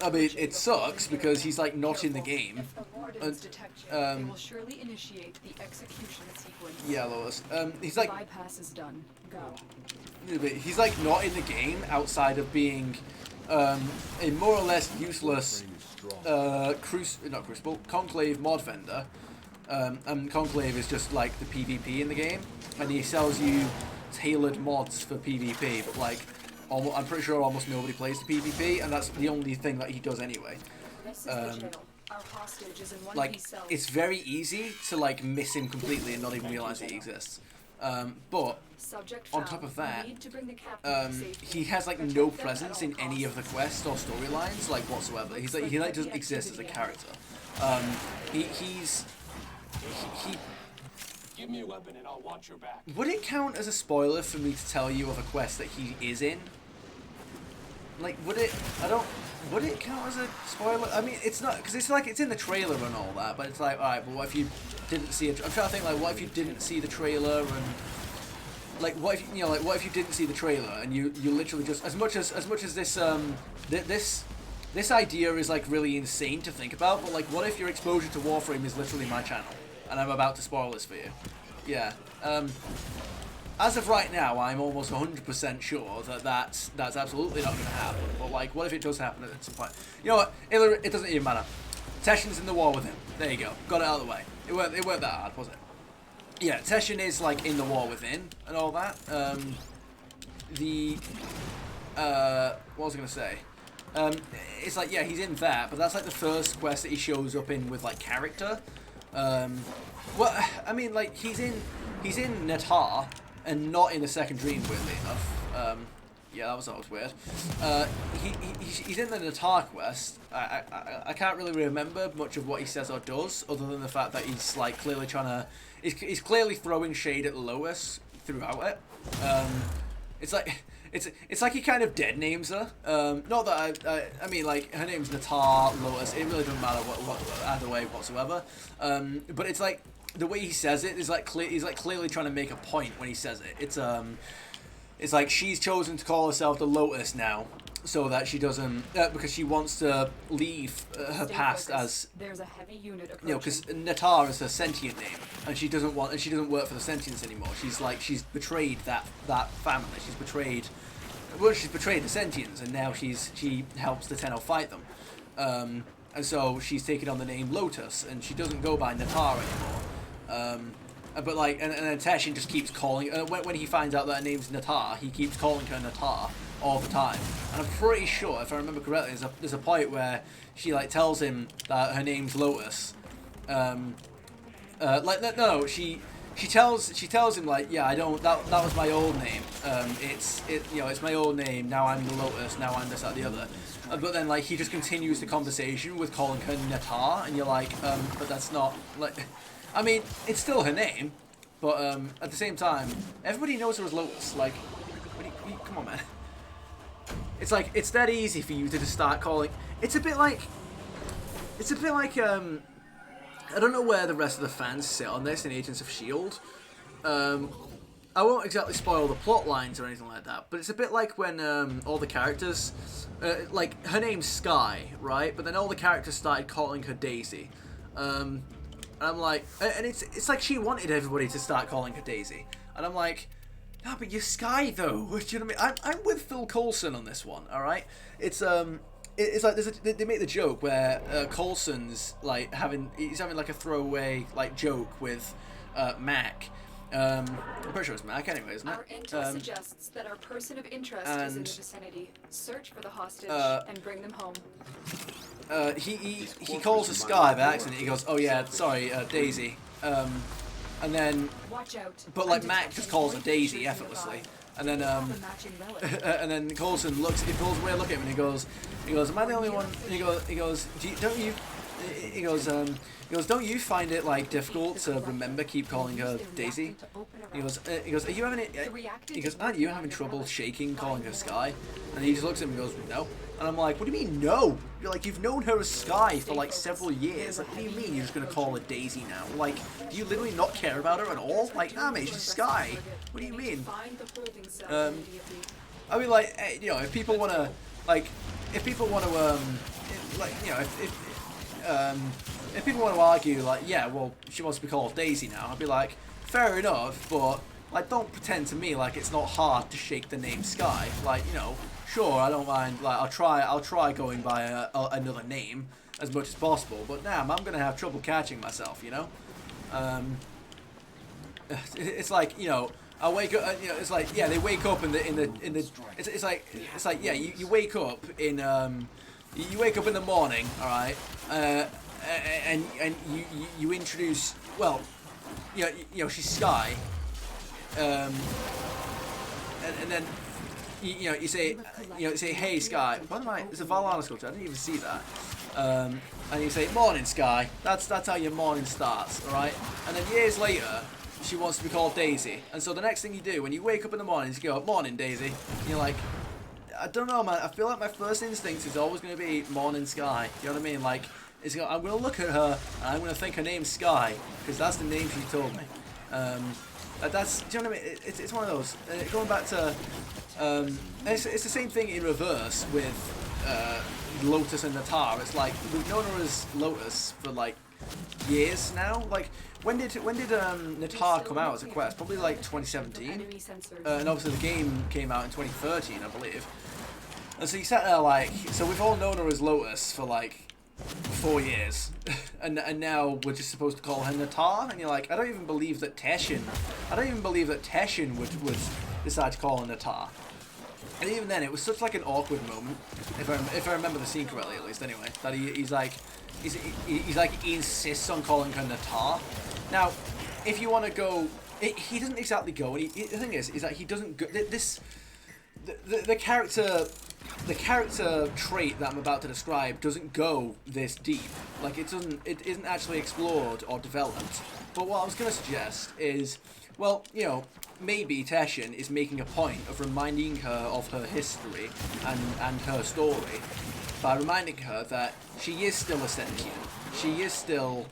I mean, it sucks because he's like not in the game. Will surely initiate the execution sequence. Yeah, Lois. He's like bypass is done. Go. He's like not in the game outside of being a more or less useless Crucible Conclave mod vendor. And Conclave is just like the PvP in the game, and he sells you tailored mods for PvP, but like I'm pretty sure almost nobody plays the PvP, and that's the only thing that he does anyway. Like, it's very easy to like miss him completely and not even realize he exists. But on top of that, he has like no presence in any of the quests or storylines like whatsoever. He doesn't exist as a character. Give me a weapon and I'll watch your back. Would it count as a spoiler for me to tell you of a quest that he is in? Like, would it count as a spoiler? I mean, it's not, because it's like, it's in the trailer and all that, but it's like, alright, but what if you didn't see it? I'm trying to think, like, what if you didn't see the trailer, and, like, what if, you know, like, what if you didn't see the trailer, and you literally just, as much as this, this idea is, like, really insane to think about, but, like, what if your exposure to Warframe is literally my channel? And I'm about to spoil this for you. Yeah. As of right now, I'm almost 100% sure that that's absolutely not going to happen. But like, what if it does happen at some point? You know what? It doesn't even matter. Teshin's in the war with him. There you go. Got it out of the way. It weren't that hard, was it? Yeah, Teshin is like in the war within and all that. What was I going to say? It's like, yeah, he's in that, but that's like the first quest that he shows up in with like character. Well, I mean, like, he's in Natar and not in the second dream, weirdly enough. Yeah, that was weird. He's in the Natar quest. I can't really remember much of what he says or does, other than the fact that he's like clearly trying to, he's clearly throwing shade at Lois throughout it. It's like he kind of dead names her. Not that I mean, like, her name's Natar, Lotus. It really doesn't matter what either way whatsoever. But it's like the way he says it is like he's like clearly trying to make a point when he says it. It's like she's chosen to call herself the Lotus now, so that she doesn't because she wants to leave her past as, there's a heavy unit approaching. You know, because Natar is her sentient name, and she doesn't work for the sentients anymore. She's betrayed that family. She's betrayed the sentients, and now she helps the Tenno fight them. And so she's taken on the name Lotus, and she doesn't go by Natar anymore. But like, and then Teshin just keeps calling. When he finds out that her name's Natar, he keeps calling her Natar all the time. And I'm pretty sure, if I remember correctly, there's a point where she like tells him that her name's Lotus. She she tells him like, yeah, I don't, that was my old name. It's my old name. Now I'm the Lotus. Now I'm this, that, the other. But then like he just continues the conversation with calling her Natar, and you're like, but that's not like, I mean, it's still her name, but at the same time, everybody knows her as Lotus. Like, come on, man. It's like it's that easy for you to just start calling. It's a bit like I don't know where the rest of the fans sit on this in Agents of S.H.I.E.L.D. I won't exactly spoil the plot lines or anything like that, but it's a bit like when all the characters, like her name's Sky, right? But then all the characters started calling her Daisy. And I'm like, and it's like she wanted everybody to start calling her Daisy, and I'm like, no, but you're Sky though. Do you know what I mean? I'm with Phil Coulson on this one. All right, it's like they make the joke where Coulson's like he's having like a throwaway like joke with Mac. I'm pretty sure it's Mac anyway, isn't it? Our intel suggests that our person of interest is in the vicinity. Search for the hostage and bring them home. He calls her Sky by accident. He goes, "Oh yeah, sorry, Daisy." And then, Watch out. but like Mac just calls her Daisy effortlessly. And then and then Coulson looks. He pulls away, look at him, and he goes, "Am I the only one?" And he goes, "Don't you find it like difficult to remember keep calling her Daisy?" He goes, "Are you having it?" He goes, "Aren't you having trouble shaking calling her Sky?" And he just looks at him and goes, "No." And I'm like, "What do you mean no? You're like, you've known her as Sky for like several years. Like, what do you mean you're just gonna call her Daisy now? Like, do you literally not care about her at all? Like, nah, mate, she's Sky. What do you mean?" I mean, like, if people wanna, like, if people wanna, like, if people want to argue, like, yeah, well, she wants to be called Daisy now, I'd be like, fair enough, but, like, don't pretend to me like it's not hard to shake the name Sky. Like, sure, I don't mind, like, I'll try going by another name as much as possible, but damn, I'm gonna have trouble catching myself, It's like, I wake up, it's like, yeah, they wake up in the, it's like, yeah, you wake up in, you wake up in the morning, alright, and you introduce, well, she's Sky, and then you say hey Sky. What am I? It's a Valhalla sculpture. I didn't even see that. And you say morning Sky. That's how your morning starts, all right? And then years later, she wants to be called Daisy. And so the next thing you do when you wake up in the morning is you go morning Daisy. And you're like, I don't know, man. I feel like my first instinct is always going to be morning Sky. You know what I mean? Like, I'm going to look at her and I'm going to think her name's Sky because that's the name she told me. That's, do you know what I mean? It's one of those. Going back to, it's the same thing in reverse with Lotus and Natar. It's like we've known her as Lotus for like years now. Like when did Natar come out as a quest? Probably like 2017. And obviously the game came out in 2013, I believe. And so you sat there like, so we've all known her as Lotus for like 4 years, and now we're just supposed to call her Natar, and you're like, I don't even believe that Teshin would decide to call her Natar. And even then, it was such like an awkward moment, if I remember the scene correctly, at least. Anyway, that he's like he insists on calling her Natar. Now, if you want to go, he doesn't exactly go. And the thing is that he doesn't go. The character trait that I'm about to describe doesn't go this deep. Like it isn't actually explored or developed. But what I was going to suggest is, well, maybe Teshin is making a point of reminding her of her history and her story by reminding her that she is still a sentient. She is still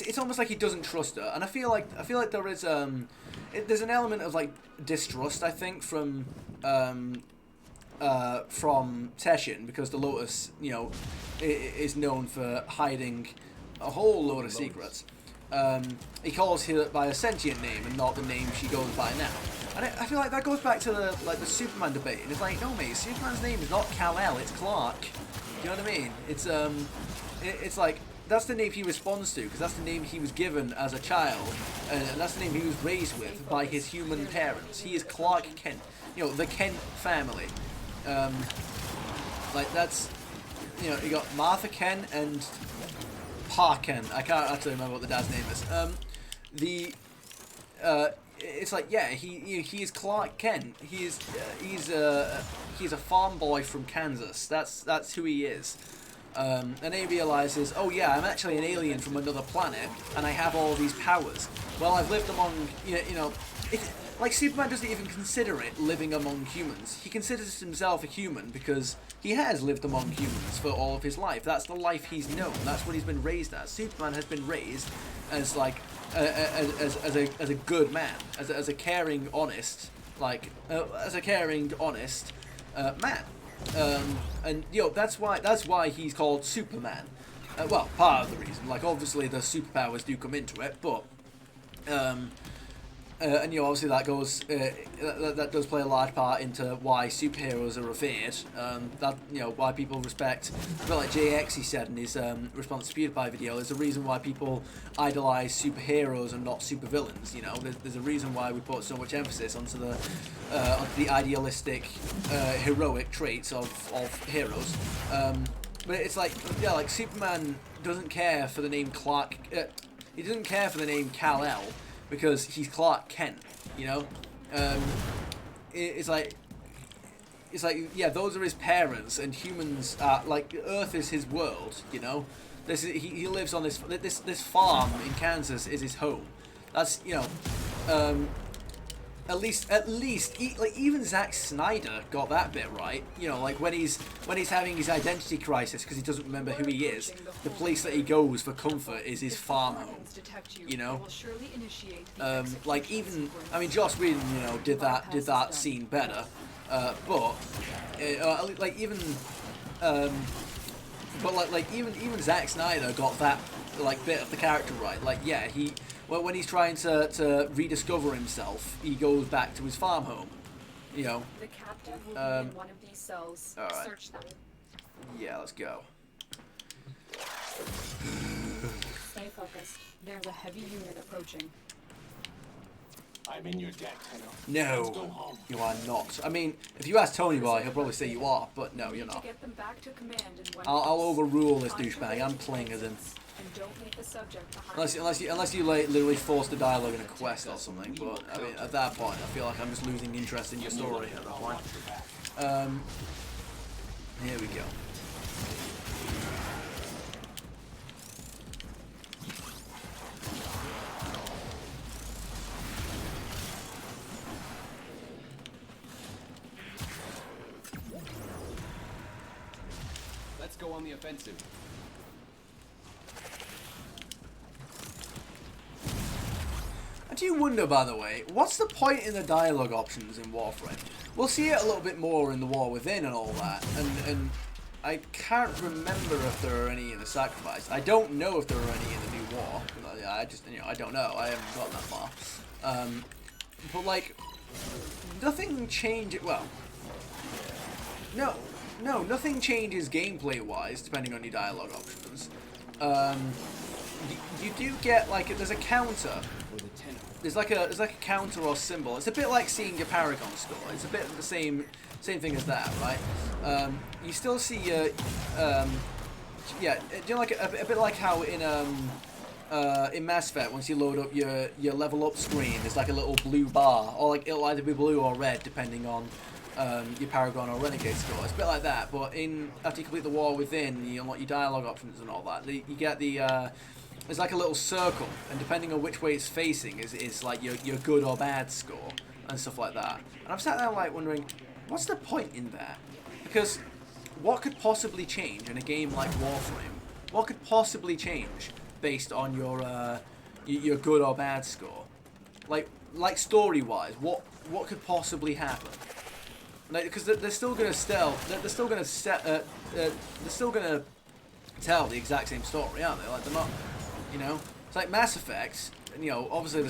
it's almost like he doesn't trust her, and I feel like there is there's an element of like distrust, I think, from Teshin, because the Lotus, is known for hiding a whole load of secrets. He calls her by a sentient name and not the name she goes by now. And I feel like that goes back to the Superman debate. And it's like, no mate, Superman's name is not Kal-El, it's Clark. You know what I mean? It's like, that's the name he responds to, because that's the name he was given as a child, and that's the name he was raised with by his human parents. He is Clark Kent, the Kent family. Like that's, you got Martha Kent and Pa Ken. I can't actually remember what the dad's name is. It's like, yeah, he is Clark Kent. He's a farm boy from Kansas. That's who he is. And then he realizes, oh yeah, I'm actually an alien from another planet, and I have all these powers. Well, I've lived among, like Superman doesn't even consider it living among humans. He considers himself a human because he has lived among humans for all of his life. That's the life he's known. That's what he's been raised as. Superman has been raised as like as a good man, as a caring, honest, man. And that's why he's called Superman. Well, part of the reason. Like, obviously the superpowers do come into it, but and obviously that goes that does play a large part into why superheroes are revered. That why people respect. A bit like JX he said in his response to PewDiePie video. There's a reason why people idolize superheroes and not supervillains. There's a reason why we put so much emphasis onto the idealistic, heroic traits of heroes. But it's like Superman doesn't care for the name Clark. He doesn't care for the name Kal-El. Because he's Clark Kent, it's like yeah, those are his parents, and humans are like Earth is his world, he lives on this farm in Kansas is his home. That's at least even Zack Snyder got that bit right. Like when he's having his identity crisis because he doesn't remember who he is, the place that he goes for comfort is his farm home. Like even Joss Whedon did that scene better, but even Zack Snyder got that bit of the character right. Like yeah, when he's trying to rediscover himself, he goes back to his farm home. The captive will be in one of these cells. All right. Search them. Yeah, let's go. Stay focused. There's a heavy unit approaching. I'm in your debt, Tenno. Let's go No, home. you are not. If you ask Tony Boy, he'll probably say you are, but no, you're To not. get them back to command in one I'll piece. overrule this Find your douchebag. way I'm to playing as him. And don't make the subject a hard Unless you like literally force the dialogue in a quest or something, but at that point I feel like I'm just losing interest in your story at that point. Here we go. Let's go on the offensive. I do wonder, by the way, what's the point in the dialogue options in Warframe? We'll see it a little bit more in the War Within and all that, and I can't remember if there are any in the Sacrifice. I don't know if there are any in the New War. I don't know. I haven't gotten that far. But like, nothing changes. Well, no, nothing changes gameplay-wise depending on your dialogue options. You do get there's a counter. There's like a counter or symbol. It's a bit like seeing your Paragon score. It's a bit of the same thing as that, right? You still see your yeah. Do you know, a bit like how in Mass Effect, once you load up your level up screen, there's like a little blue bar, or it'll either be blue or red depending on your Paragon or Renegade score. It's a bit like that, but after you complete the War Within, you unlock your dialogue options and all that. You get there's like a little circle, and depending on which way it's facing is like your good or bad score and stuff like that. And I'm sat there wondering, what's the point in that? Because what could possibly change in a game like Warframe? What could possibly change based on your good or bad score? Like story-wise, what could possibly happen? Because they're still gonna tell the exact same story, aren't they? Like they're not, It's like Mass Effect. Obviously the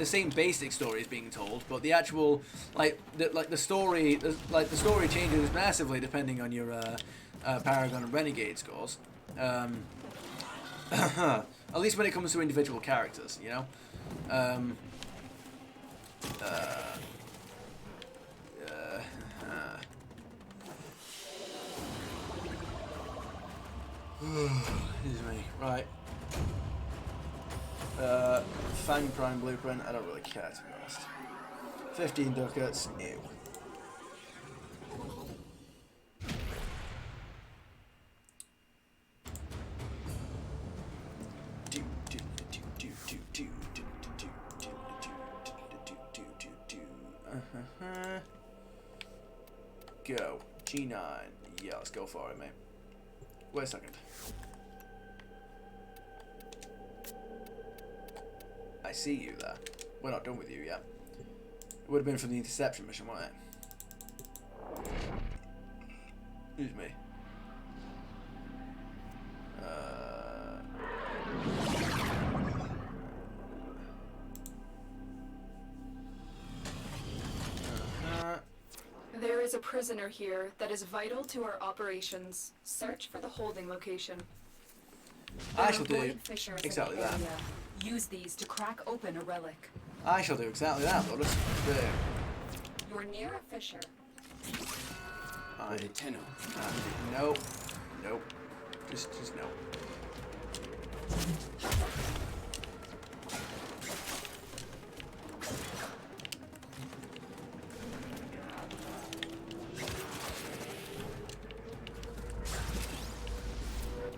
same basic story is being told, but the actual the story changes massively depending on your Paragon and Renegade scores. At least when it comes to individual characters, Excuse me. Right. Fang Prime Blueprint. I don't really care, to be honest. 15 ducats. Ew. Go. G9. Yeah, let's go for it, mate. Wait a second. I see you there. We're not done with you yet. It would have been from the interception mission, wouldn't it? Excuse me. There is a prisoner here that is vital to our operations. Search for the holding location. I shall There are do void fissures in exactly the that. area. Use these to crack open a relic. I shall do exactly that, but let's do. You're near a fissure. I Wait, Tenno. nope. Nope. Just no.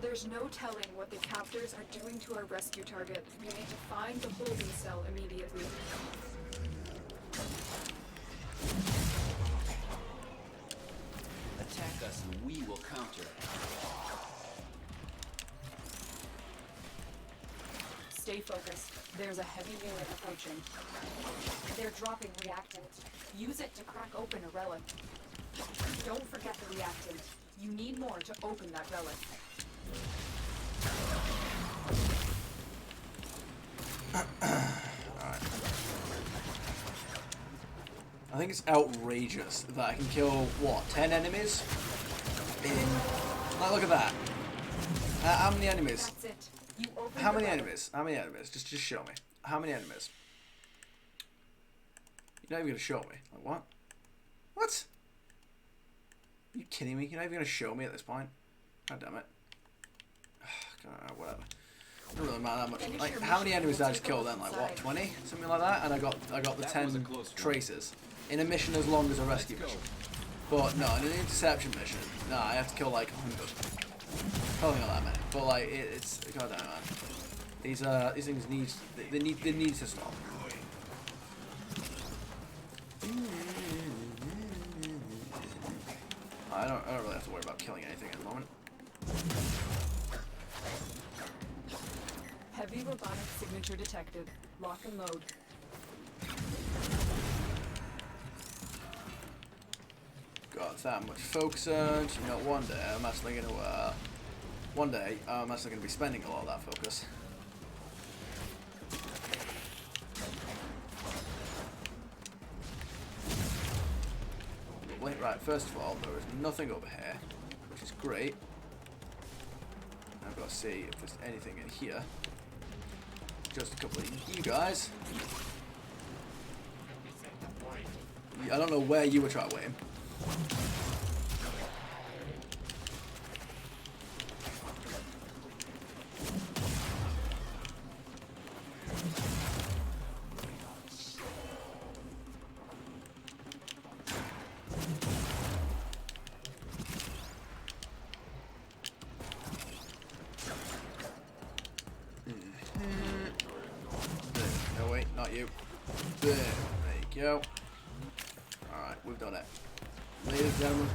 There's no telling what the captors are doing to our rescue target. We need to find the holding cell immediately. Attack us and we will counter. Stay focused. There's a heavy unit approaching. They're dropping reactant. Use it to crack open a relic. Don't forget the reactant. You need more to open that relic. I think it's outrageous that I can kill, what, 10 enemies? Like, look at that. How many enemies? That's it. You open How the many relic. enemies? How many enemies? Just show me. How many enemies? You're not even gonna show me. Like, what? What? Are you kidding me? You're not even gonna show me at this point? God damn it. God, whatever. Doesn't really matter that much. Like, how many enemies did I just kill then? Like, what, 20? Something like that? And I got the That 10 was a close one. traces. In a mission as long as a rescue mission. But no, in an interception mission, no, I have to kill like 100. Probably not that many. But like, it's goddamn man. These things need to stop. I don't really have to worry about killing anything at the moment. Heavy robotic signature detected. Lock and load. Got that much focus. You know, one day I'm actually gonna be spending a lot of that focus. Lovely. Right, first of all, there is nothing over here, which is great. I've got to see if there's anything in here. Just a couple of you guys. I don't know where you were trying to aim. No, wait, not you. There you go. Alright, we've done it. Ladies and gentlemen,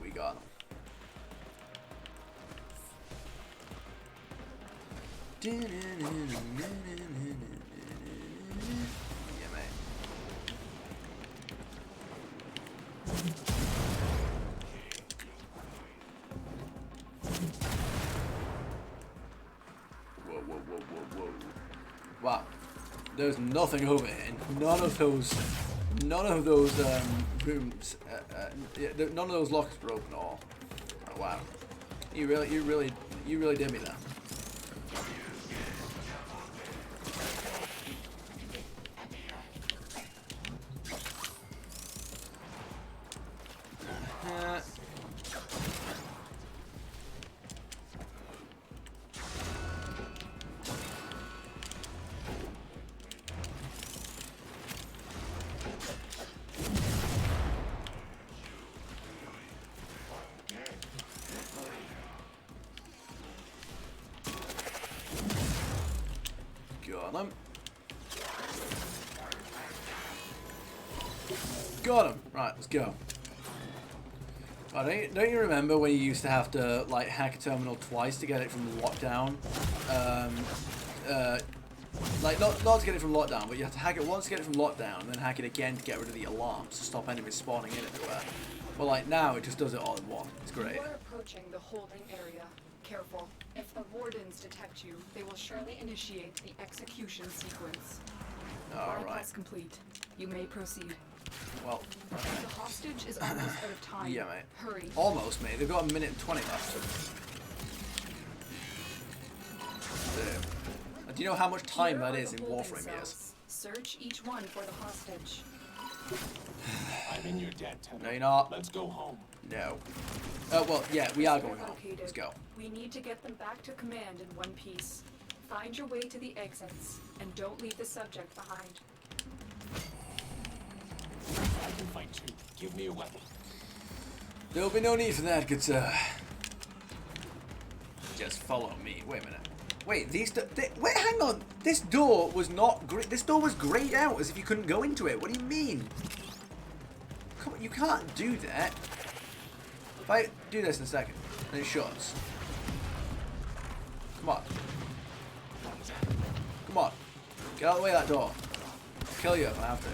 we got them. Yeah, mate. Whoa, whoa, whoa, whoa, whoa. Wow. There's nothing over here. None of those rooms, none of those lockers were open at all. Oh, wow. You really did me that. on them. Got him. Right, let's go. Oh, don't you remember when you used to have to like hack a terminal twice to get it from lockdown? Like not to get it from lockdown, but you have to hack it once to get it from lockdown, and then hack it again to get rid of the alarms to stop enemies spawning in everywhere. But like now, it just does it all in one. It's great. You are approaching the holding area. Careful. If the wardens detect you, they will surely initiate the execution sequence. All right. Bypass complete. You may proceed. Well, The hostage is almost out of time. yeah, mate. Hurry. Almost, mate. They've got 1 minute and 20 left. Do you know how much time Here that are is the in holding Warframe years? cells. Search each one for the hostage. I'm in your debt, Tenno. No, you're not. Let's go home. No. Oh, well, yeah, we are going home. Located. Let's go. We need to get them back to command in one piece. Find your way to the exits, and don't leave the subject behind. I can fight too. Give me a weapon. There will be no need for that, good sir. Just follow me. Wait a minute. Wait, wait, hang on. This door was not great. This door was grayed out as if you couldn't go into it. What do you mean? Come on, you can't do that. If I do this in a second, and it shuts. Come on. Come on. Get out of the way of that door. I'll kill you if I have to.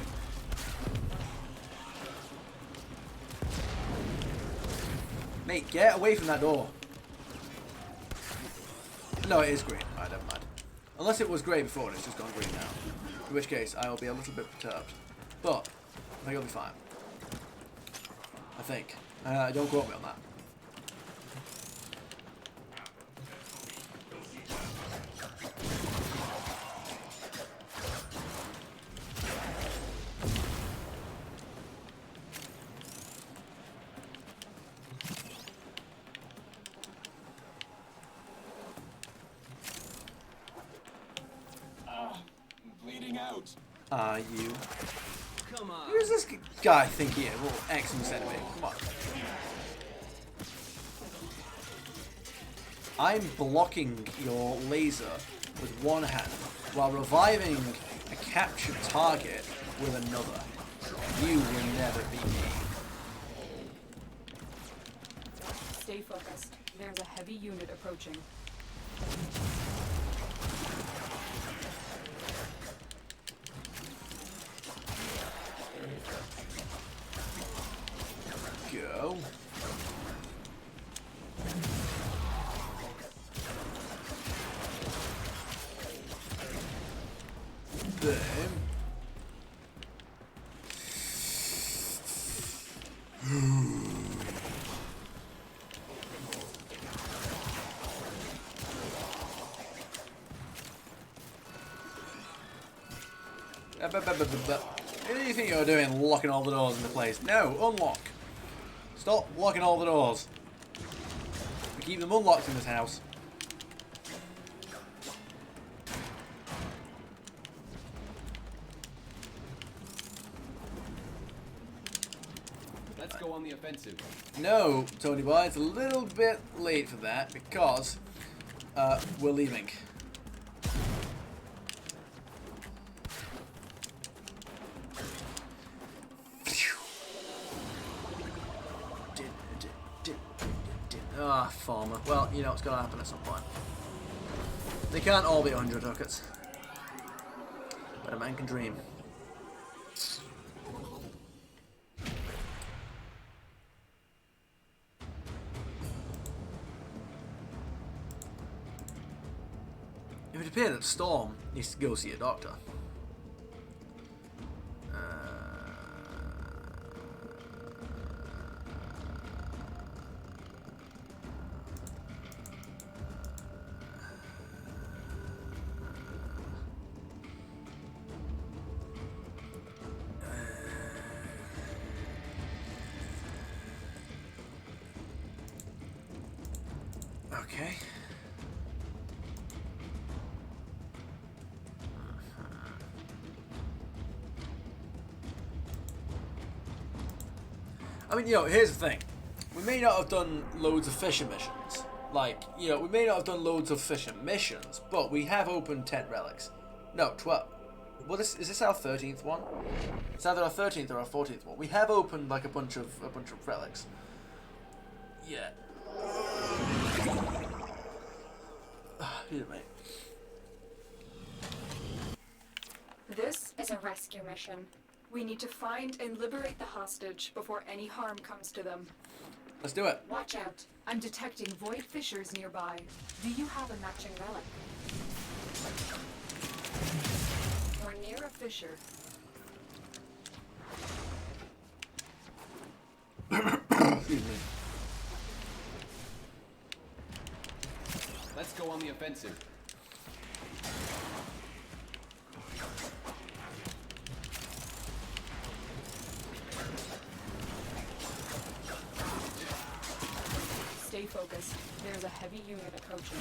Mate, get away from that door. No, it is green. Alright, never mind. Unless it was grey before and it's just gone green now. In which case, I will be a little bit perturbed. But, I think it'll be fine. I think. Don't quote me on that. Bleeding out. Are you? Come on. Who does this guy think he is? Well, X-Men enemy. Come on. I'm blocking your laser with one hand while reviving a captured target with another. You will never be me. Stay focused. There's a heavy unit approaching. Go. Boom. What do you think you're doing, locking all the doors into place? No, unlock. Stop locking all the doors. We keep them unlocked in this house. Let's go on the offensive. No, Tony Boy, it's a little bit late for that because we're leaving. Ah, farmer. Well, you know it's got to happen at some point. They can't all be 100 ducats. But a man can dream. It would appear that Storm needs to go see a doctor. Okay. I mean, you know, here's the thing. We may not have done loads of fissure missions. Like, you know, we may not have done loads of fissure missions, but we have opened 10 relics. No, 12. Well, is this our 13th one? It's either our 13th or our 14th one. We have opened like a bunch of relics. Yeah. Here, mate. This is a rescue mission. We need to find and liberate the hostage before any harm comes to them. Let's do it. Watch out. I'm detecting void fissures nearby. Do you have a matching relic? We're near a fissure. Excuse me. Let's go on the offensive. Stay focused. There's a heavy unit approaching.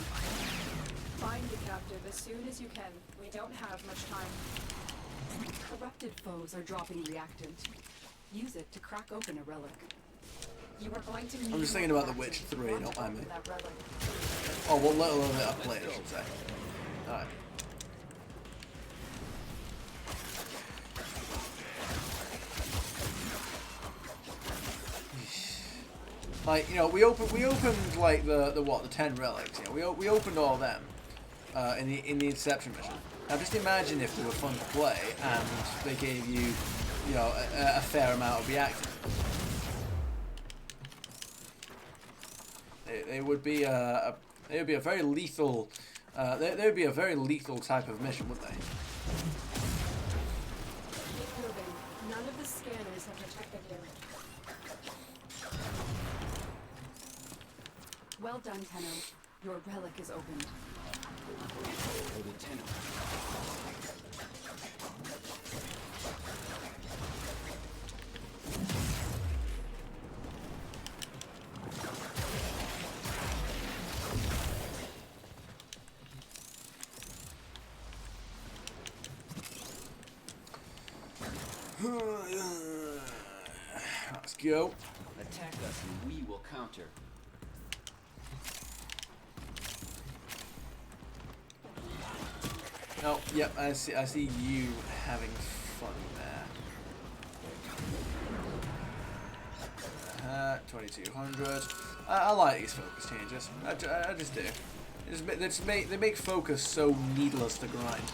Find the captive as soon as you can. We don't have much time. Corrupted foes are dropping reactant. Use it to crack open a relic. You are going to need I'm just thinking about The Witch 3, don't mind me. that relic. Oh, what little of it I've played, I should say. Alright. Like, you know, we opened like the 10 relics. You know, we opened all of them in the Inception mission. Now just imagine if they were fun to play and they gave you, you know, a fair amount of reacting. It would be a very lethal. They would be a very lethal type of mission, wouldn't they? Keep moving. None of the scanners have detected you. Well done, Tenno. Your relic is opened. Oh, the Tenno. Let's go. Attack us and we will counter. Oh, yep, I see you having fun there. 2200. I like these focus changes. I just do. They make focus so needless to grind.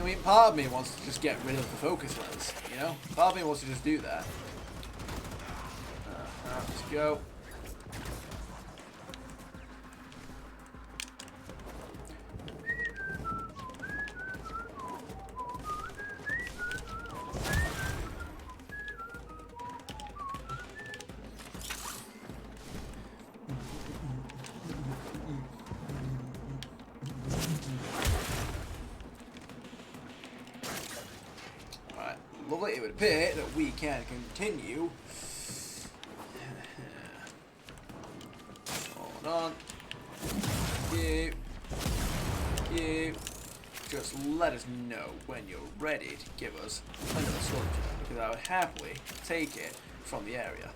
I mean, part of me wants to just get rid of the focus lens, you know? Part of me wants to just do that. Let's go. Lovely, it would appear that we can continue. Hold on. You. Just let us know when you're ready to give us another soldier, because I would happily take it from the area.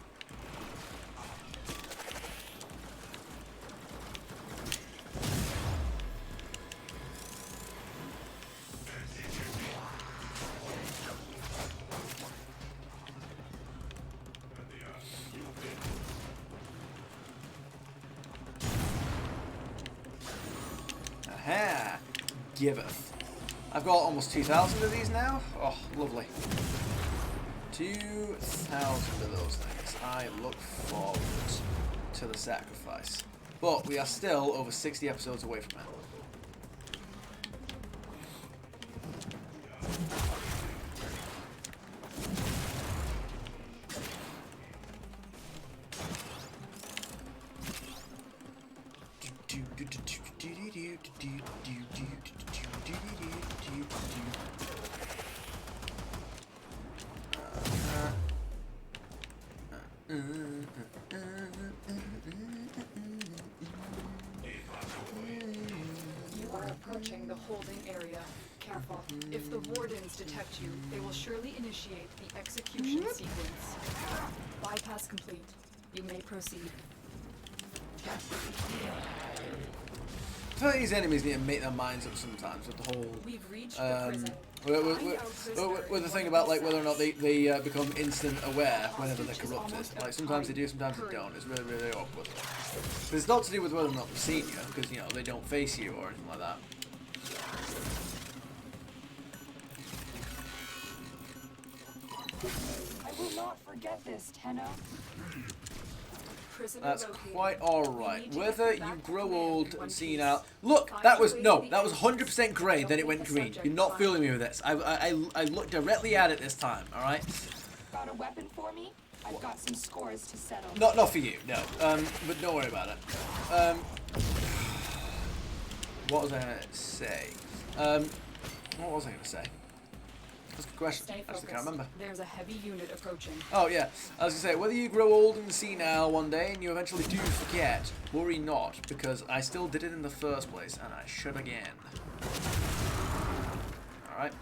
Aha! Giveth. I've got almost 2,000 of these now. Oh, lovely. 2,000 of those things. I look forward to the sacrifice. But we are still over 60 episodes away from it. You are approaching the holding area. Careful. If the wardens detect you, they will surely initiate the execution sequence. Bypass complete. You may proceed. I feel like these enemies need to make their minds up sometimes with the whole We've reached the prison. with the thing about like whether or not they become instant aware whenever they're corrupted. Like sometimes they do, sometimes they don't. It's really, really awkward. But it's not to do with whether or not they've seen you, because you know they don't face you or anything like that. I will not forget this, Tenno. That's quite alright. Whether you grow old and senile... Look, that was 100% grey, then it went green. You're not fooling me with this. I looked directly at it this time, alright? Got a weapon for me? I've got some scores to settle. Not for you, no. But don't worry about it. What was I going to say? What was I going to say? That's a good question. I just can't remember. There's a heavy unit approaching. Oh yeah, I was gonna say, whether you grow old and senile one day and you eventually do forget, worry not, because I still did it in the first place, and I should again. Alright.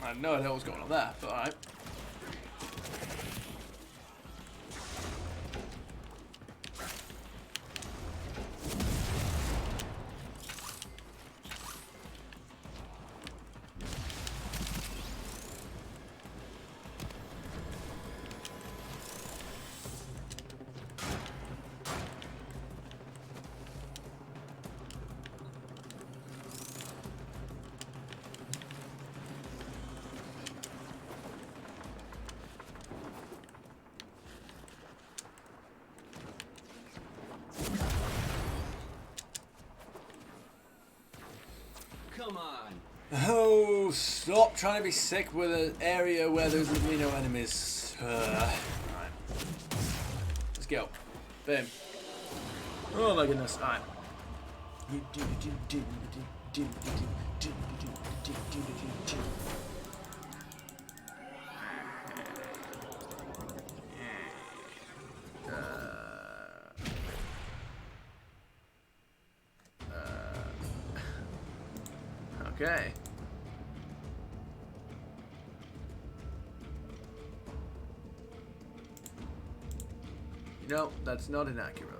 I had no idea what was going on there, but alright. Come on. Oh, stop trying to be sick with an area where there's literally no enemies. Alright. Let's go. Boom. Oh my goodness. Alright. Okay. You know, that's not inaccurate.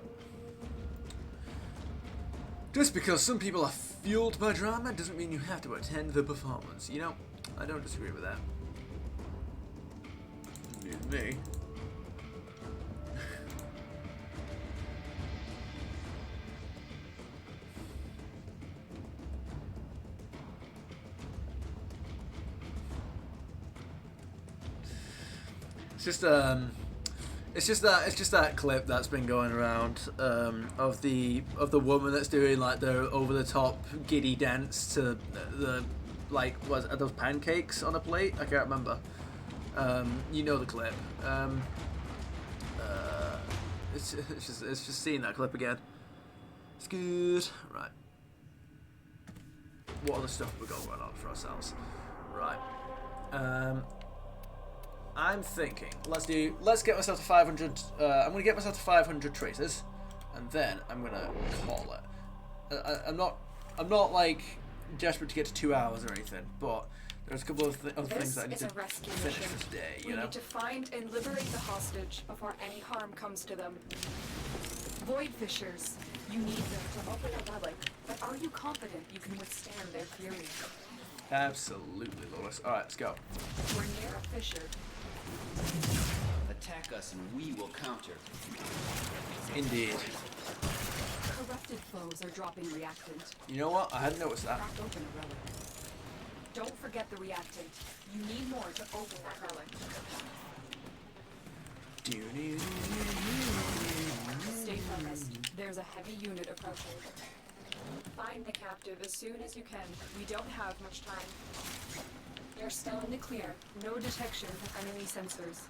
Just because some people are fueled by drama doesn't mean you have to attend the performance. You know, I don't disagree with that. Me. It's just that clip that's been going around of the woman that's doing like the over the top giddy dance to the like are those pancakes on a plate? I can't remember. You know the clip. It's just seeing that clip again. It's good. Right. What other stuff have we got going on for ourselves? Right. I'm thinking, let's get myself to 500, I'm gonna get myself to 500 traces, and then I'm gonna call it. I'm not like desperate to get to 2 hours or anything, but there's a couple of other things that I need to finish this day, you know? We need to find and liberate the hostage before any harm comes to them. Void Fissures, you need them to open a relic, but are you confident you can withstand their fury? Absolutely, Lois. Alright, let's go. We're near a fissure. Attack us and we will counter. Indeed. Corrupted foes are dropping reactant. You know what? I hadn't noticed that. Crack open a relic. Don't forget the reactant. You need more to open that relic. Stay focused. There's a heavy unit approaching. Find the captive as soon as you can. We don't have much time. You're still in the clear. No detection of enemy sensors.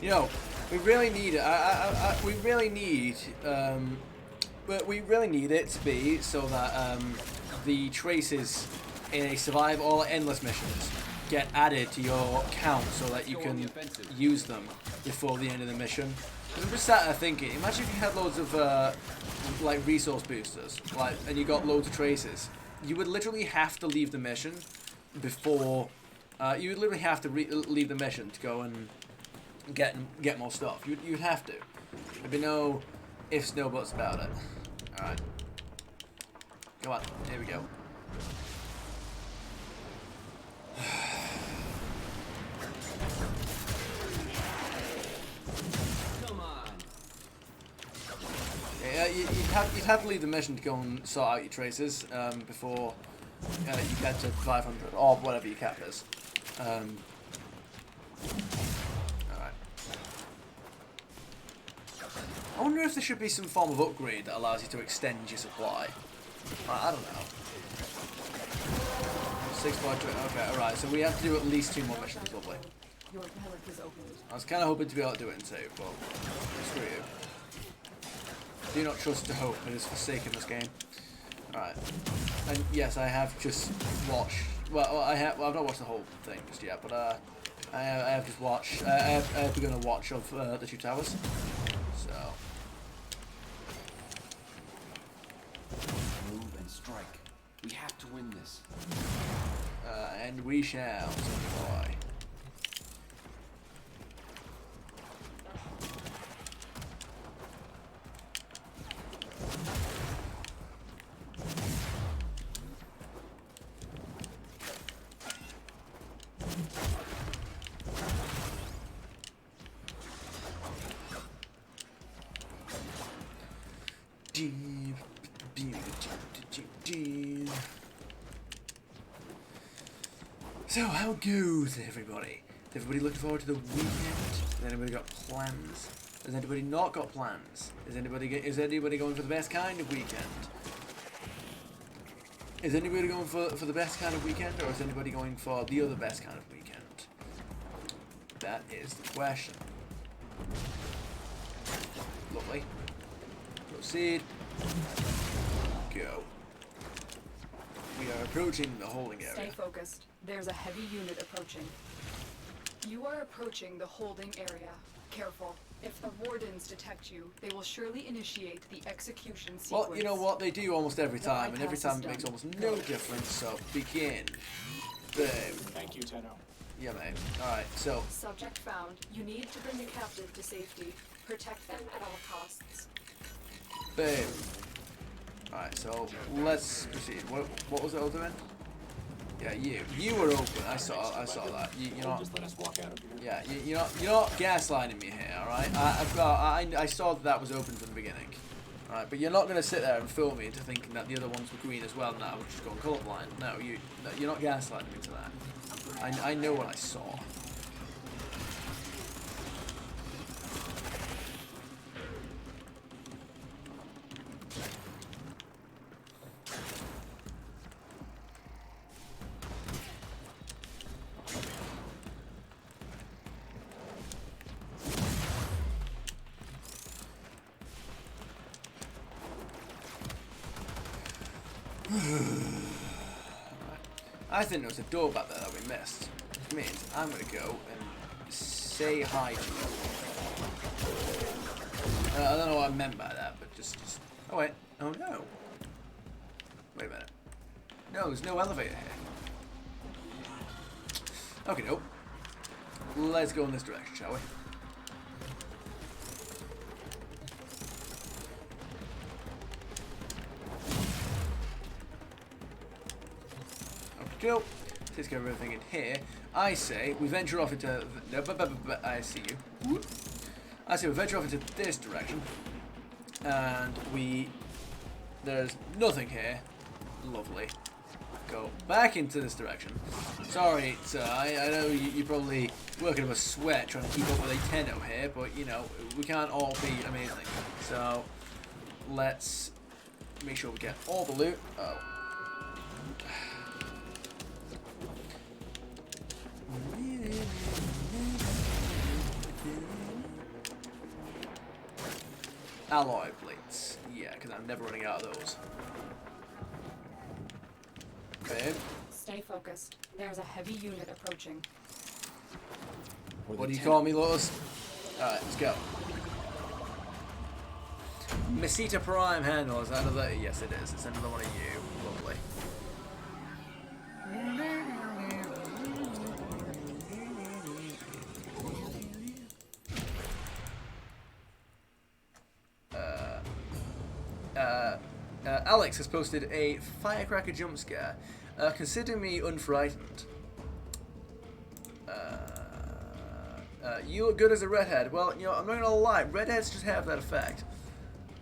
You know, we really need it. We really need. But we really need it to be so that the traces in a survive all endless missions get added to your count so that you can use them before the end of the mission. Because I'm just sat there thinking, imagine if you had loads of like resource boosters, like, and you got loads of traces. You would literally have to leave the mission before. You would literally have to leave the mission to go and get more stuff. You'd have to. There'd be no ifs, no buts about it. All right. Come on. Here we go. Yeah, you'd have to leave the mission to go and sort out your traces before you get to 500 or whatever your cap is. Alright. I wonder if there should be some form of upgrade that allows you to extend your supply. I don't know. 6.2. Okay, alright, so we have to do at least 2 more missions, lovely. Your relic is opened. I was kind of hoping to be able to do it in 2, but screw you. Do not trust to hope, it is forsaken this game. Alright. And yes, I have just watched. Well, I've not watched the whole thing just yet, but I have just watched. I have begun a watch of the 2 towers. So. Move and strike. We have to win this. And we shall, boy. So, how goes everybody? Is everybody looking forward to the weekend? Has anybody got plans? Has anybody not got plans? Is anybody going for the best kind of weekend? Is anybody going for the best kind of weekend, or is anybody going for the other best kind of weekend? That is the question. Lovely. Proceed. Go. We are approaching the holding area. Stay focused. There's a heavy unit approaching. You are approaching the holding area. Careful. If the wardens detect you, they will surely initiate the execution sequence. Well, you know what? They do almost every time, and every bypass time is it makes done. almost no difference, so begin. Boom. Thank you, Tenno. Yeah, mate. Alright, so, Subject found. You need to bring the captive to safety. Protect them at all costs. boom. Alright, so, let's proceed. What was it all doing? Yeah, you were open. I saw that. You're not. Just let us walk out of here. Yeah, you're not gaslighting me here. All right. I saw that was open from the beginning. All right, but you're not gonna sit there and fool me into thinking that the other ones were green as well. Now we're just going colorblind. No, you're not gaslighting me to that. I know what I saw. I think there was a door back there that we missed. Which means I'm gonna go and say hi to you. I don't know what I meant by that, but just. Oh wait. Oh no. Wait a minute. No, there's no elevator here. Okay, nope. Let's go in this direction, shall we? Go. Let's get everything in here. I say we venture off into. I see you. I say we venture off into this direction, and there's nothing here. Lovely. Go back into this direction. Sorry, sir. I know you're probably working up a sweat trying to keep up with a Tenno here, but you know we can't all be amazing. So let's make sure we get all the loot. Oh. Alloy plates. Yeah, because I'm never running out of those. Okay. Stay focused. There's a heavy unit approaching. What do you call me, Lotus? Alright, let's go. Mesita Prime handle, is that another? Yes, it is. It's another one of you. Lovely. Alex has posted a firecracker jump scare. Consider me unfrightened. You look good as a redhead. Well, you know, I'm not gonna lie. Redheads just have that effect.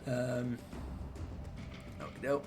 Okey doke.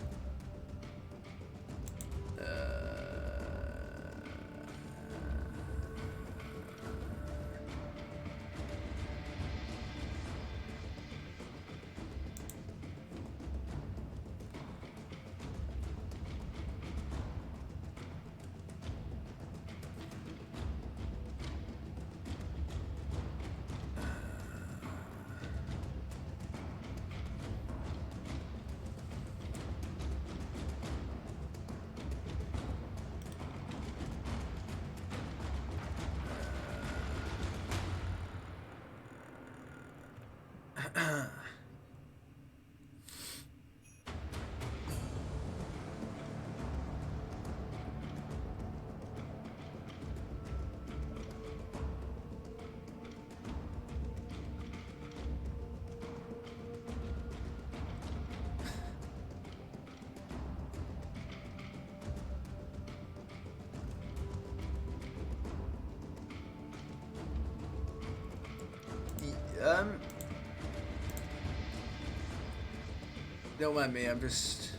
Don't mind me, I'm just...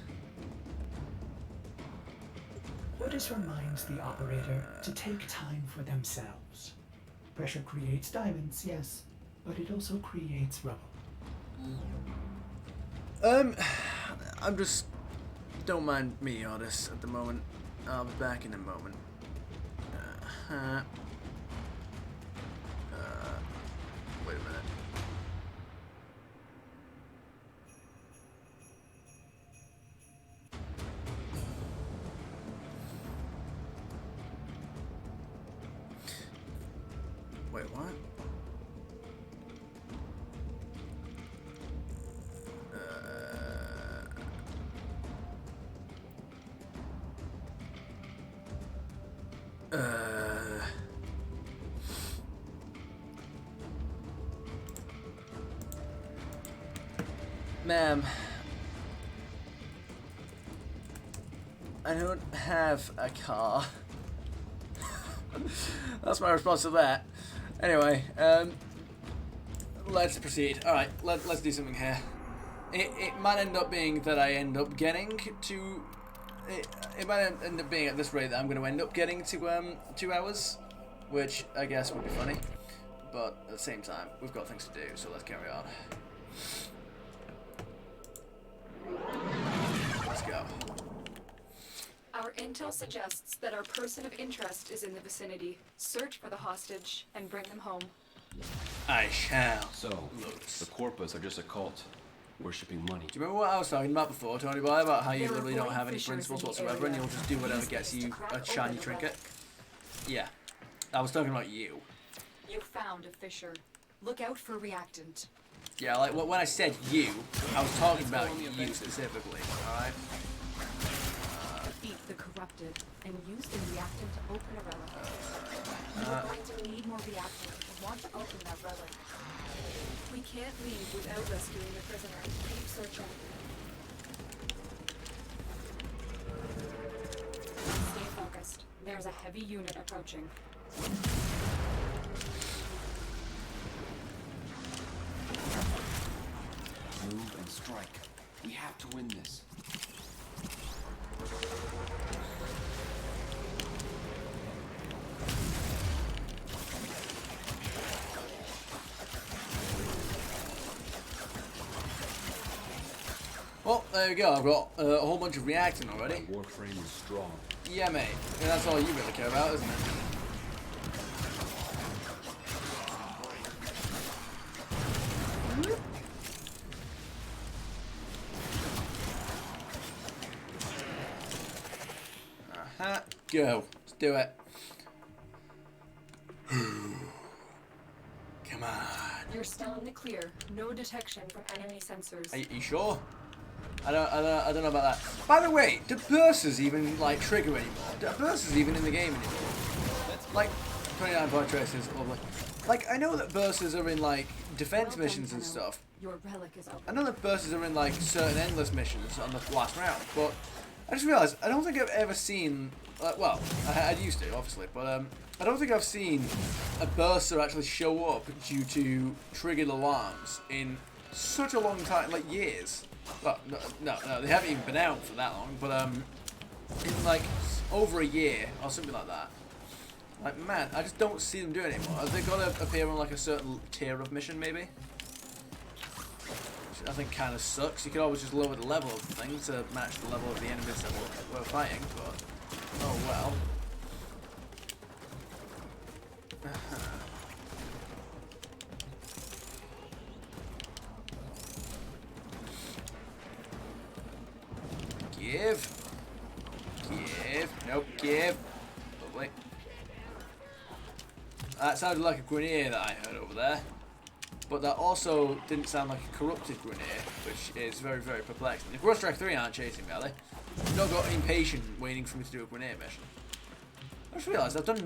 Orders reminds the operator to take time for themselves. Pressure creates diamonds, yes, but it also creates rubble. I'm just... Don't mind me, Otis, at the moment. I'll be back in a moment. Wait a minute. Wait, what? Ma'am, I don't have a car. That's my response to that. Anyway, let's proceed. Alright, let's do something here. It might end up being that I end up getting to... It might end up being at this rate that I'm going to end up getting to 2 hours, which I guess would be funny. But at the same time, we've got things to do, so let's carry on. Let's go. Our intel suggests that our person of interest is in the vicinity. Search for the hostage and bring them home. I shall. So, the Corpus are just a cult, worshipping money. Do you remember what I was talking about before, Tony Boy, about how you There are literally don't void have any fissures principles in the whatsoever and area. you'll just do whatever Use gets these you to crack a shiny open a trinket? relic. Yeah. I was talking about you. You found a fissure. Look out for reactant. Yeah, like when I said you, I was talking about you specifically, alright? Defeat the corrupted and use the reactant to open a relic. You're going to need more reactant if you want to open that relic. We can't leave without rescuing the prisoner. Keep searching. Stay focused. There's a heavy unit approaching. Move and strike. We have to win this. Well, there we go. I've got a whole bunch of reacting already. That Warframe is strong. Yeah, mate. And that's all you really care about, isn't it? go. Let's do it. Come on. You're still in the clear. No detection from enemy sensors. Are you sure? I don't know about that. By the way, do bursters even like trigger anymore? Do bursters even in the game anymore? Like 29 point traces, lovely. Like I know that bursters are in like defense missions and stuff. Your relic is open. I know that bursters are in like certain endless missions on the last round, but I just realised I don't think I've ever seen. Well, I used to obviously, but I don't think I've seen a burster actually show up due to triggered alarms in such a long time, like years. Well, no, they haven't even been out for that long, but in like over a year or something like that. Like man, I just don't see them doing it anymore. Have they got to appear on like a certain tier of mission maybe? Which I think kind of sucks. You could always just lower the level of the thing to match the level of the enemies that we're fighting, but oh well. Give. Nope, give. Lovely. That sounded like a grenade that I heard over there. But that also didn't sound like a corrupted grenade, which is very, very perplexing. If Rust Track 3 aren't chasing me, are they? You've not got impatient waiting for me to do a grenade mission. I just realised I've done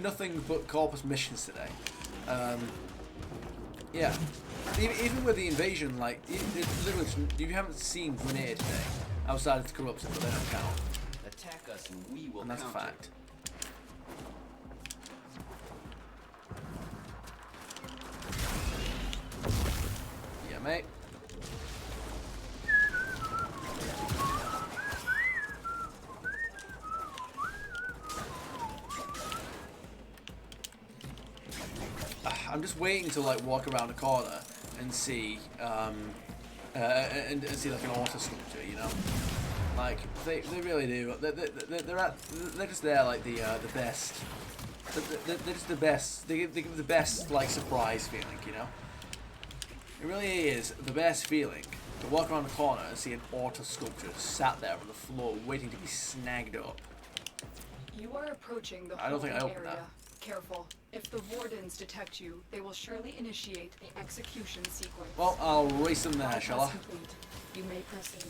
nothing but Corpus missions today. Yeah. Even with the invasion, like, literally, you haven't seen grenade today outside of the corrupted, but they don't count. Attack us and we will And that's a counter. fact. Yeah, mate. I'm just waiting to like walk around a corner and see and see like an auto sculpture, you know. Like they really do. They're just there like the best. They're just the best. They give the best like surprise feeling, you know. It really is the best feeling to walk around the corner and see an auto sculpture sat there on the floor waiting to be snagged up. You are approaching the I don't think I holding opened area. that. Careful. If the wardens detect you, they will surely initiate the execution sequence. Well, I'll race them there, shall I? Bypass complete. You may proceed.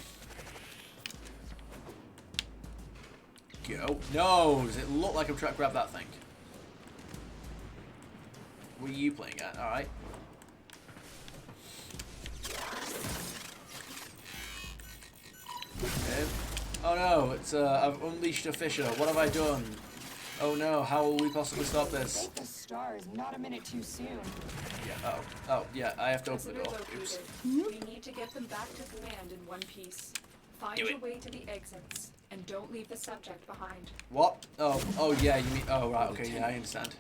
Go. No! Does it look like I'm trying to grab that thing? What are you playing at? Alright. Okay. Oh no, it's I've unleashed a fissure. What have I done? Oh no, how will we possibly stop this? Take the stars, not a minute too soon. Yeah, oh, yeah, I have to open the Visitor door. located. Oops. We need to get them back to command in one piece. Find Do your it. way to the exits, and don't leave the subject behind. What? Oh yeah, you mean, oh right, okay, yeah, I understand.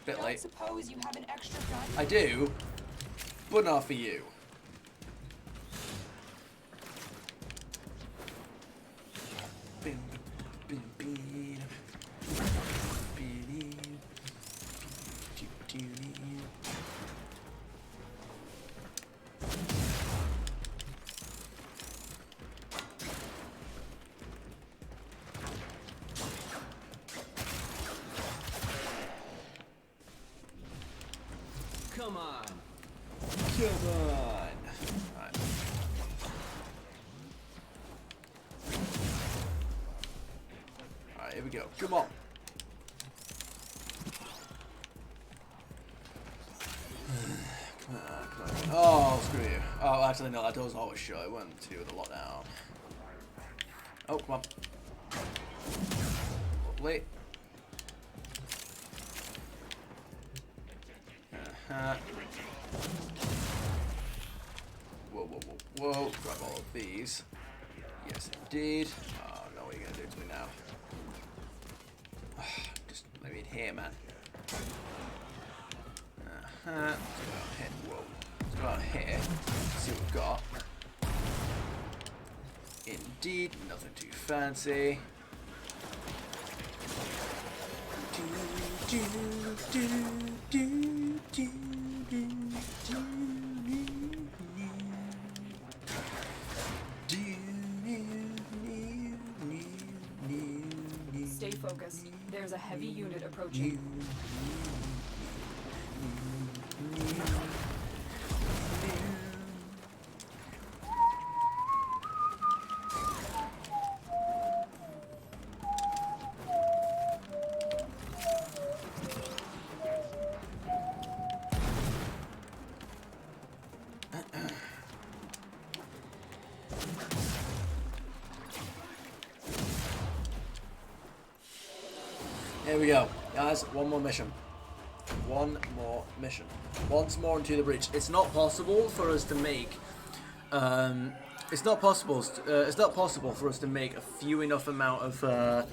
Bit Don't late. suppose you have an extra gun? I do, but not for you. Bing, bing, bing, bing, bing, bing, bing. Come on. Come on. Right. Alright, here we go. Come on. Come on, come on. Oh, screw you. Oh, actually, no, that door's always shut. It went to the lockdown. Oh, come on. Lovely. Whoa, whoa, whoa, whoa. Grab all of these. Yes, indeed. Oh, no, what are you going to do to me now? Just let me in here, man. Let's go out here. Whoa. Let's go out here. See what we've got. Indeed, nothing too fancy. heavy unit approaching. Here we go, guys. One more mission. One more mission. Once more into the breach. It's not possible for us to make. It's not possible. It's not possible for us to make a few enough amount of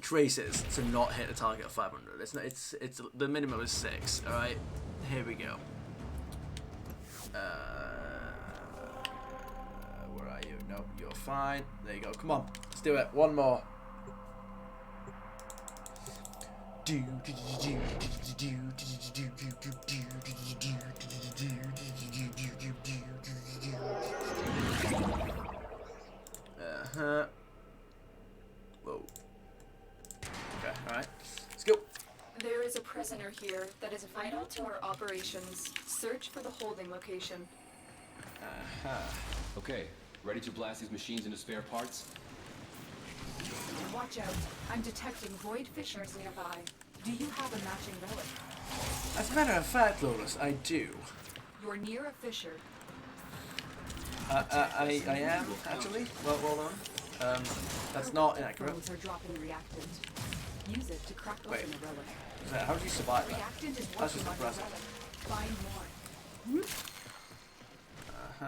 traces to not hit a target of 500. It's not. It's the minimum is 6. All right. Here we go. Where are you? No, you're fine. There you go. Come on. Let's do it. One more. Whoa. Okay, alright. Let's go. There is a prisoner here that is vital to our operations. Search for the holding location. Okay, ready to blast these machines into spare parts? Watch out. I'm detecting void fissures nearby. Do you have a matching relic? As a matter of fact, Lotus, I do. You're near a fissure. I am, actually. Well, hold on. That's not inaccurate. Phones are dropping reactant. Use it to crack open Wait. a relic. So how do you survive that? Reactant is That's working just on your impressive. relic. Find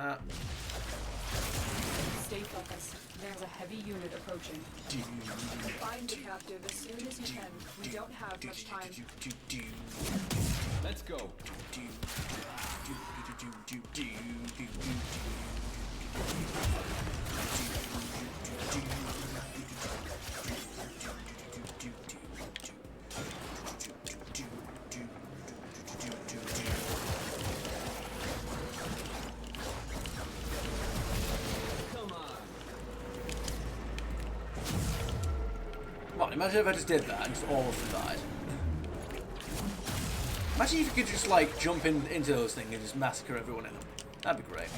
more. Stay focused. There's a heavy unit approaching. Find the captive as soon as you can. We don't have much time. Let's go. Come on, imagine if I just did that and just all of them died. Imagine if you could just like jump into those things and just massacre everyone in them. That'd be great.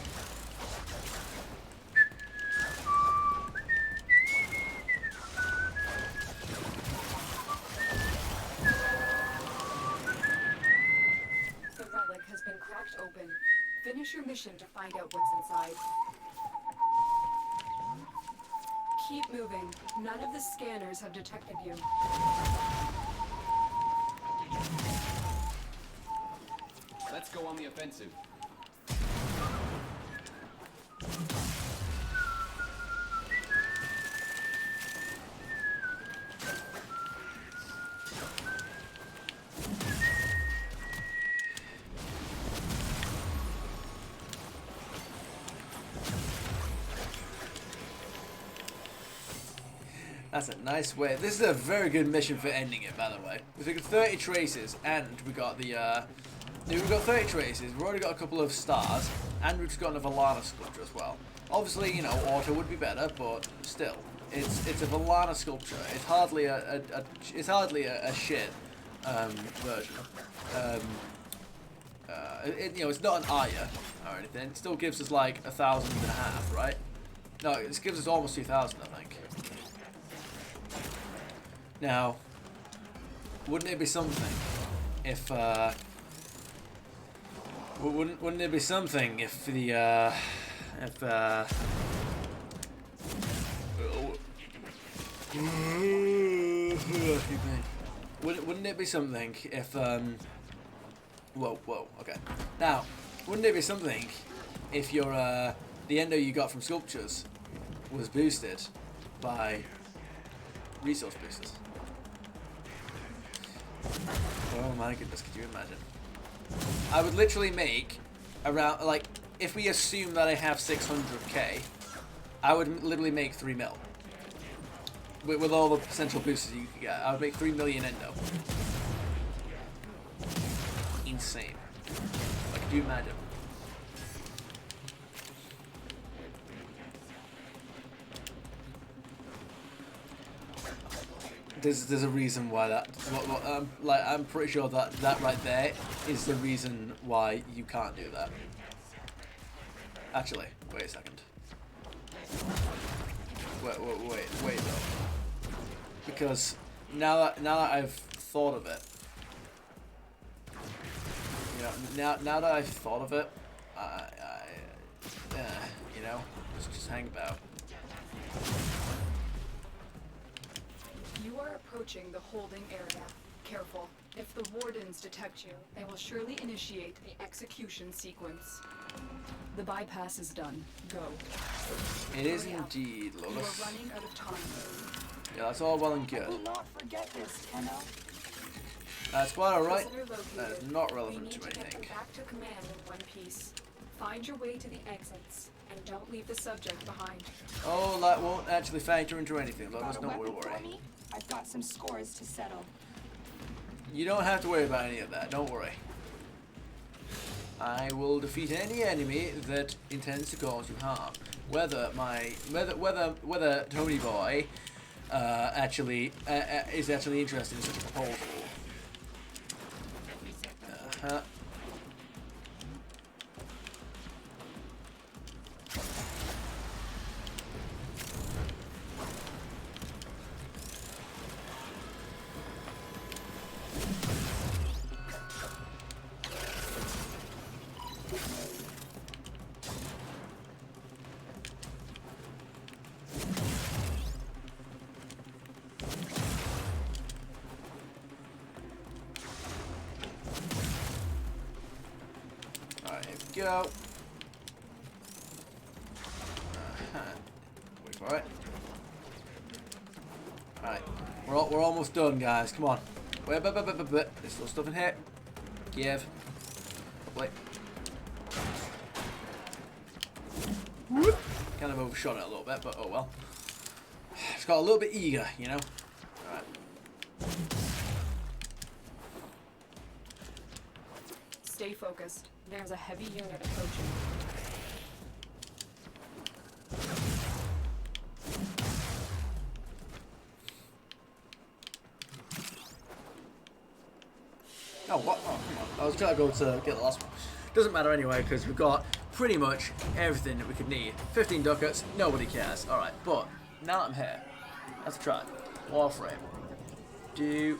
The relic has been cracked open. Finish your mission to find out what's inside. Keep moving. None of the scanners have detected you. Let's go on the offensive. That's a nice way. This is a very good mission for ending it, by the way. We got 30 traces, and we got the. We've got 30 traces. We've already got a couple of stars, and we've just got a Valana sculpture as well. Obviously, you know, auto would be better, but still, it's a Valana sculpture. It's hardly a shit version. You know, it's not an Aya or anything. It still gives us like 1,500, right? No, it gives us almost 2,000, I think. Now, wouldn't it be something if wouldn't it be something if the wouldn't it be something if whoa, okay. Now, wouldn't it be something if your the endo you got from sculptures was boosted by resource boosters? Oh my goodness, could you imagine? I would literally make around, like, if we assume that I have 600k, I would literally make 3 mil. With all the potential boosters you could get, I would make 3 million endo. Insane. Like, could you imagine? there's a reason why that. Like I'm pretty sure that right there is the reason why you can't do that. Actually, wait a second. Wait though. Because now that I've thought of it, you know, now that I've thought of it, you know, just hang about. You are approaching the holding area. Careful. If the wardens detect you, they will surely initiate the execution sequence. The bypass is done. Go. It is Hurry up. indeed, You are Lotus. running out of time. Yeah, that's all well and good. Do not forget this, Tenno. That's quite alright. Prisoner located. That is not We relevant need to to get anything. them back to command in one piece. Find your way to the exits, and don't leave the subject behind. Oh, that won't actually factor into anything, Got Lotus. a Don't weapon for worry. me? I've got some scores to settle. You don't have to worry about any of that. Don't worry. I will defeat any enemy that intends to cause you harm. Whether Tony Boy actually is actually interested in such a proposal. Alright, here we go. Wait for it. Alright, we're almost done, guys. Come on. Wait. There's still stuff in here. Give. Wait. Whoop. Kind of overshot it a little bit, but oh well. Just got a little bit eager, you know. Alright. Stay focused. There's a heavy unit approaching. Oh, what? Oh, come on. I was trying to go to get the last one. Doesn't matter anyway, because we've got pretty much everything that we could need. 15 ducats, nobody cares. Alright, but now I'm here. Let's try. Warframe. Do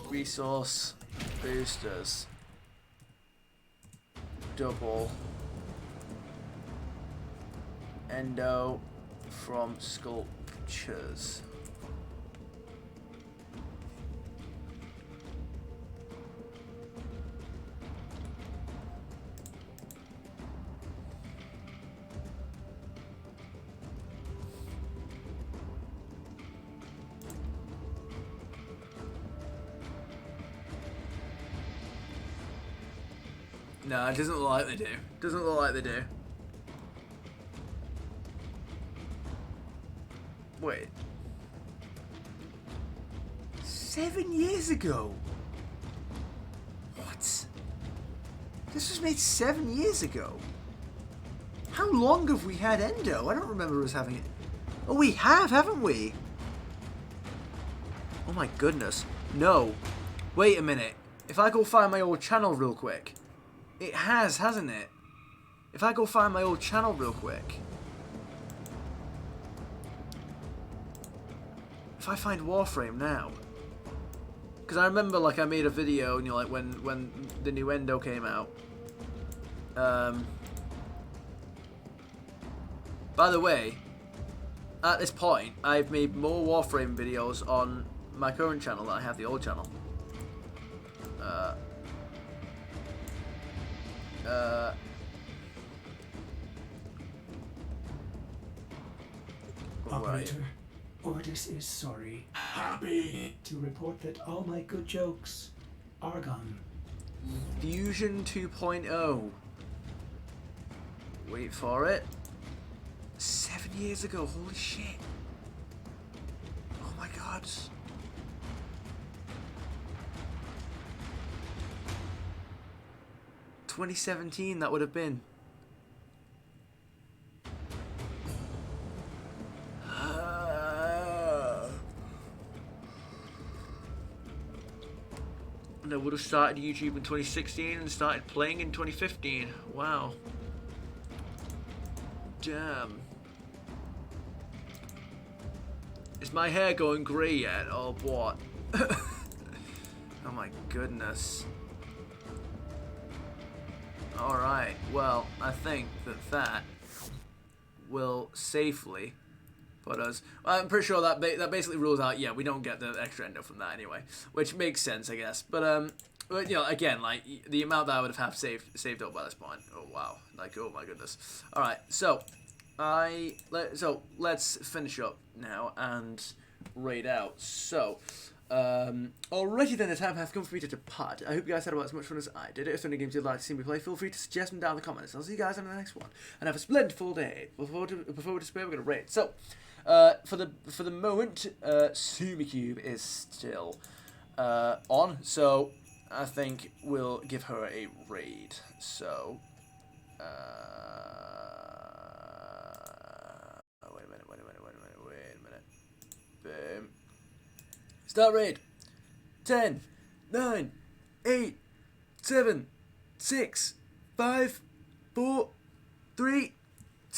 resource boosters. Double. Endo from sculptures. No, it doesn't look like they do. Doesn't look like they do. Wait. 7 years ago? What? This was made 7 years ago? How long have we had Endo? I don't remember us having it. Oh, we have, haven't we? Oh my goodness. No. Wait a minute. If I go find my old channel real quick. It has, hasn't it? If I go find my old channel real quick. If I find Warframe now. Because I remember, like, I made a video, you know, like, when the new Endo came out. By the way, at this point, I've made more Warframe videos on my current channel than I have the old channel. Operator, Ordis is sorry. Happy. To report that all my good jokes are gone. Fusion 2.0. Wait for it. 7 years ago, holy shit. Oh my god. ...2017 that would have been. would have started YouTube in 2016 and started playing in 2015. Wow. Damn. Is my hair going grey yet, or what? Oh my goodness. Alright, well, I think that will safely put us... Well, I'm pretty sure that basically rules out, yeah, we don't get the extra endo from that anyway. Which makes sense, I guess. But you know, again, like, the amount that I would have saved up by this point. Oh, wow. Like, oh my goodness. Alright, so... let's finish up now and raid out. So, alrighty then, the time has come for me to depart. I hope you guys had about as much fun as I did. If there are any games you'd like to see me play, feel free to suggest them down in the comments. I'll see you guys on the next one, and have a splendid full day. Before we display, we're gonna raid. So, for the moment, Sumicube is still on. So, I think we'll give her a raid. So, boom. Start raid. 10, 9, 8, 7, 6, 5, 4, 3,